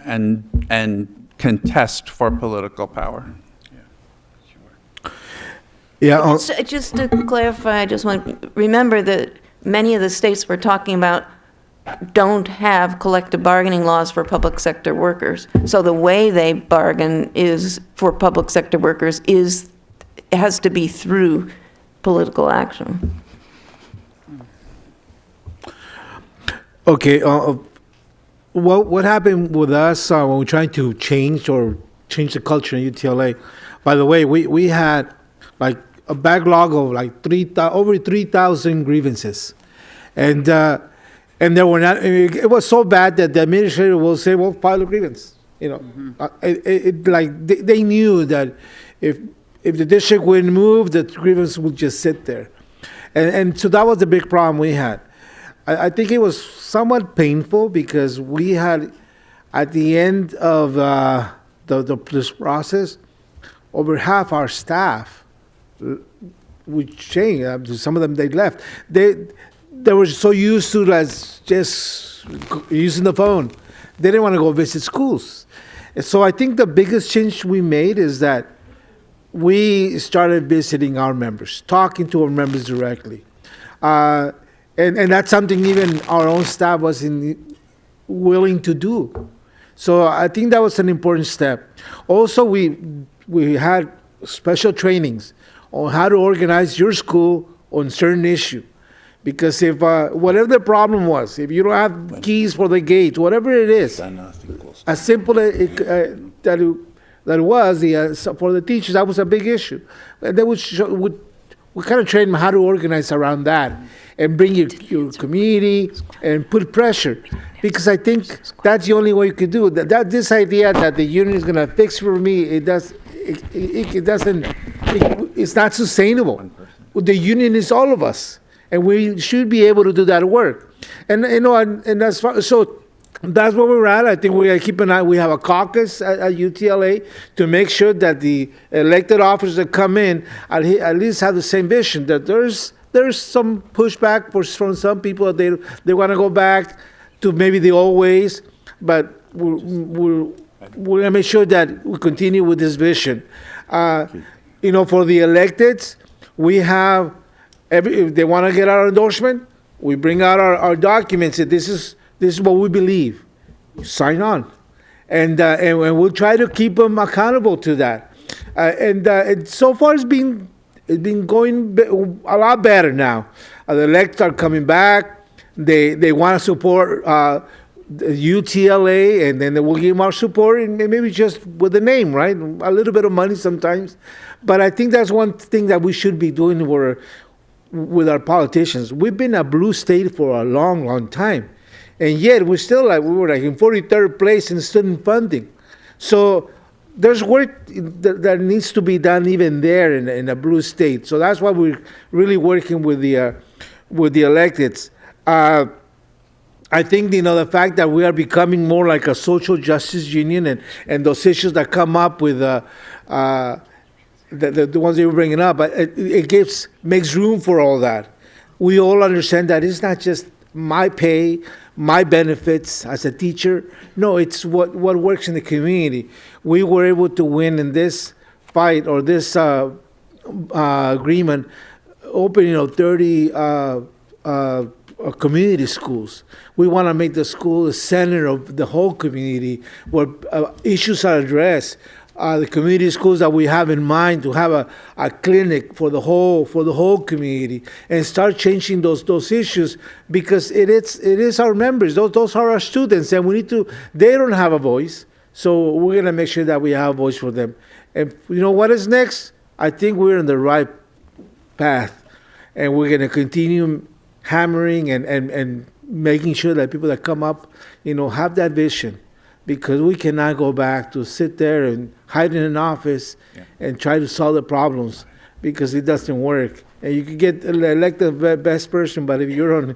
S3: and contest for political power.
S5: Yeah.
S1: Just to clarify, I just want, remember that many of the states we're talking about don't have collective bargaining laws for public sector workers. So the way they bargain is, for public sector workers, has to be through political action.
S5: Okay. What happened with us when we're trying to change the culture in UTLA? By the way, we had like a backlog of like over 3,000 grievances, and there were not. It was so bad that the administrator will say, "Well, file a grievance." They knew that if the district wouldn't move, the grievance would just sit there, and so that was the big problem we had. I think it was somewhat painful because we had, at the end of this process, over half our staff would change. Some of them, they left. they were so used to just using the phone. They didn't want to go visit schools. And so I think the biggest change we made is that we started visiting our members, talking to our members directly. And that's something even our own staff wasn't willing to do. So I think that was an important step. Also, we had special trainings on how to organize your school on certain issue. Because if whatever the problem was, if you don't have keys for the gate, whatever it is, as simple as that it was for the teachers, that was a big issue. And they would kind of train them how to organize around that and bring your community and put pressure. Because I think that's the only way you could do it. This idea that the union is going to fix for me, it's not sustainable. The union is all of us. And we should be able to do that work. And that's so that's where we're at. I think we keep an eye. We have a caucus at UTLA to make sure that the elected officers that come in at least have the same vision. That there's some pushback from some people that they want to go back to maybe the old ways, but we're gonna make sure that we continue with this vision. For the electeds, we have. If they want to get our endorsement, we bring out our documents. That this is what we believe. Sign on, and we'll try to keep them accountable to that. And so far, it's been going a lot better now. The electeds are coming back. They want to support the UTLA, and then we'll give them our support, and maybe just with the name, right? A little bit of money sometimes, but I think that's one thing that we should be doing with our politicians. We've been a blue state for a long, long time. And yet we were in 43rd place in student funding. So there's work that needs to be done even there in a blue state. So that's why we're really working with the electeds. I think, the fact that we are becoming more like a social justice union and those issues that come up with the ones they were bringing up, but it makes room for all that. We all understand that it's not just my pay, my benefits as a teacher. No, it's what works in the community. We were able to win in this fight or this agreement, opening 30 community schools. We want to make the school the center of the whole community where issues are addressed. The community schools that we have in mind to have a clinic for the whole community and start changing those issues, because it is our members. Those are our students, and they don't have a voice. So we're gonna make sure that we have a voice for them. And what is next? I think we're in the right path, and we're gonna continue hammering and making sure that people that come up, have that vision. Because we cannot go back to sit there and hide in an office and try to solve the problems, because it doesn't work. And you can get elected the best person, but if you're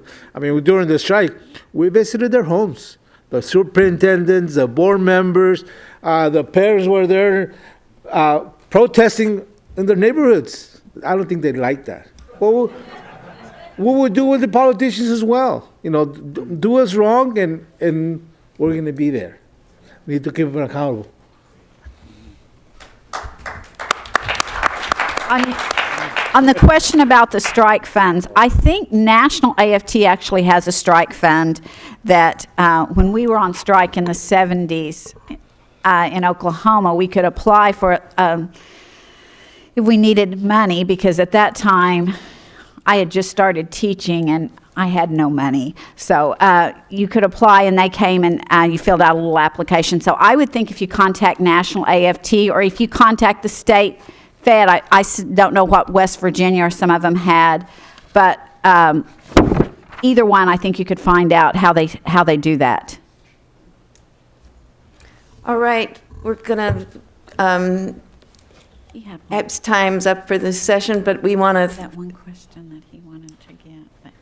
S5: during the strike, we visited their homes. The superintendents, the board members, the parents were there protesting in their neighborhoods. I don't think they like that. Well, we would do with the politicians as well. Do us wrong, and we're going to be there. We need to keep them accountable.
S11: On the question about the strike funds, I think National AFT actually has a strike fund that when we were on strike in the 70s in Oklahoma, we could apply for if we needed money, because at that time I had just started teaching and I had no money. So you could apply, and they came and you filled out a little application. So I would think if you contact National AFT, or if you contact the state Fed, I don't know what West Virginia or some of them had, but either one, I think you could find out how they do that.
S1: All right, we're gonna, time's up for this session, but we want to.
S11: That one question that he wanted to get, but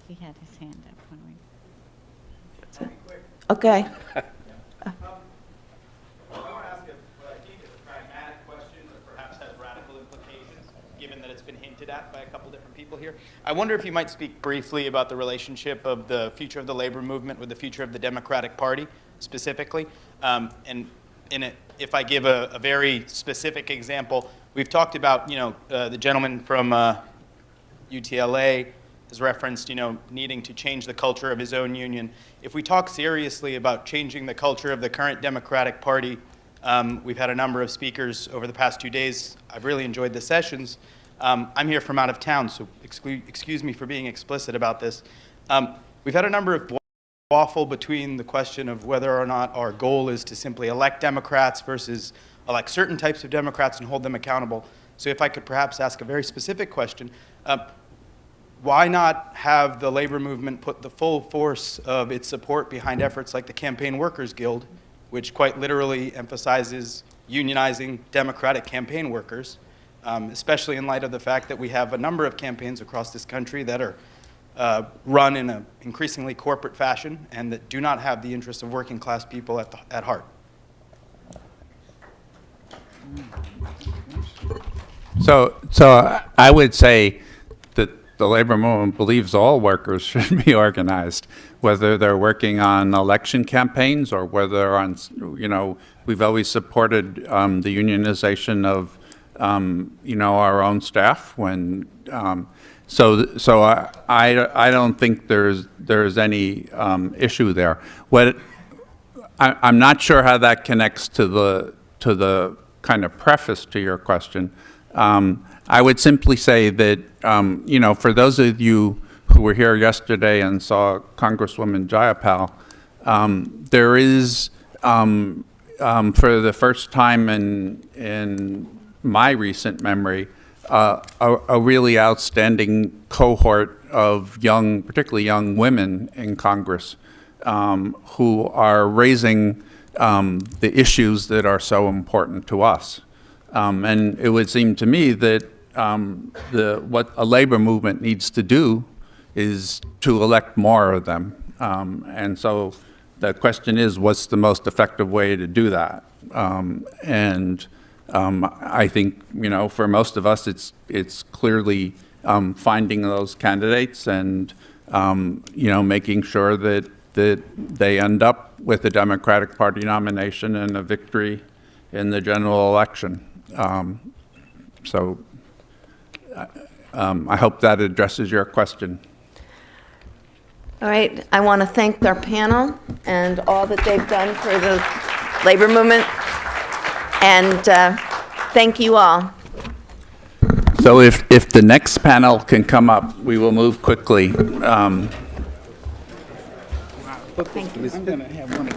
S11: he had his hand up when we.
S1: Okay.
S10: I want to ask what I think is a pragmatic question, but perhaps has radical implications,
S12: given that it's been hinted at by a couple different people here. I wonder if you might speak briefly about the relationship of the future of the labor movement with the future of the Democratic Party specifically. And if I give a very specific example, we've talked about, the gentleman from UTLA has referenced, needing to change the culture of his own union. If we talk seriously about changing the culture of the current Democratic Party, we've had a number of speakers over the past 2 days. I've really enjoyed the sessions. I'm here from out of town, so excuse me for being explicit about this. We've had a number of waffle between the question of whether or not our goal is to simply elect Democrats versus elect certain types of Democrats and hold them accountable. So if I could perhaps ask a very specific question, why not have the labor movement put the full force of its support behind efforts like the Campaign Workers Guild, which quite literally emphasizes unionizing Democratic campaign workers, especially in light of the fact that we have a number of campaigns across this country that are run in an increasingly corporate fashion and that do not have the interests of working class people at heart.
S3: So I would say that the labor movement believes all workers should be organized, whether they're working on election campaigns or whether on, we've always supported the unionization of, our own staff when, so I don't think there's any issue there. I'm not sure how that connects to the kind of preface to your question. I would simply say that, for those of you who were here yesterday and saw Congresswoman Jayapal, there is, for the first time in my recent memory, a really outstanding cohort of particularly young women in Congress, who are raising the issues that are so important to us. And it would seem to me that what a labor movement needs to do is to elect more of them. And so the question is, what's the most effective way to do that? I think, for most of us, it's clearly finding those candidates and, making sure that they end up with a Democratic Party nomination and a victory in the general election. I hope that addresses your question.
S1: All right, I want to thank our panel and all that they've done for the labor movement, and thank you all.
S3: So if the next panel can come up, we will move quickly.
S4: Thank you. I'm going to have one.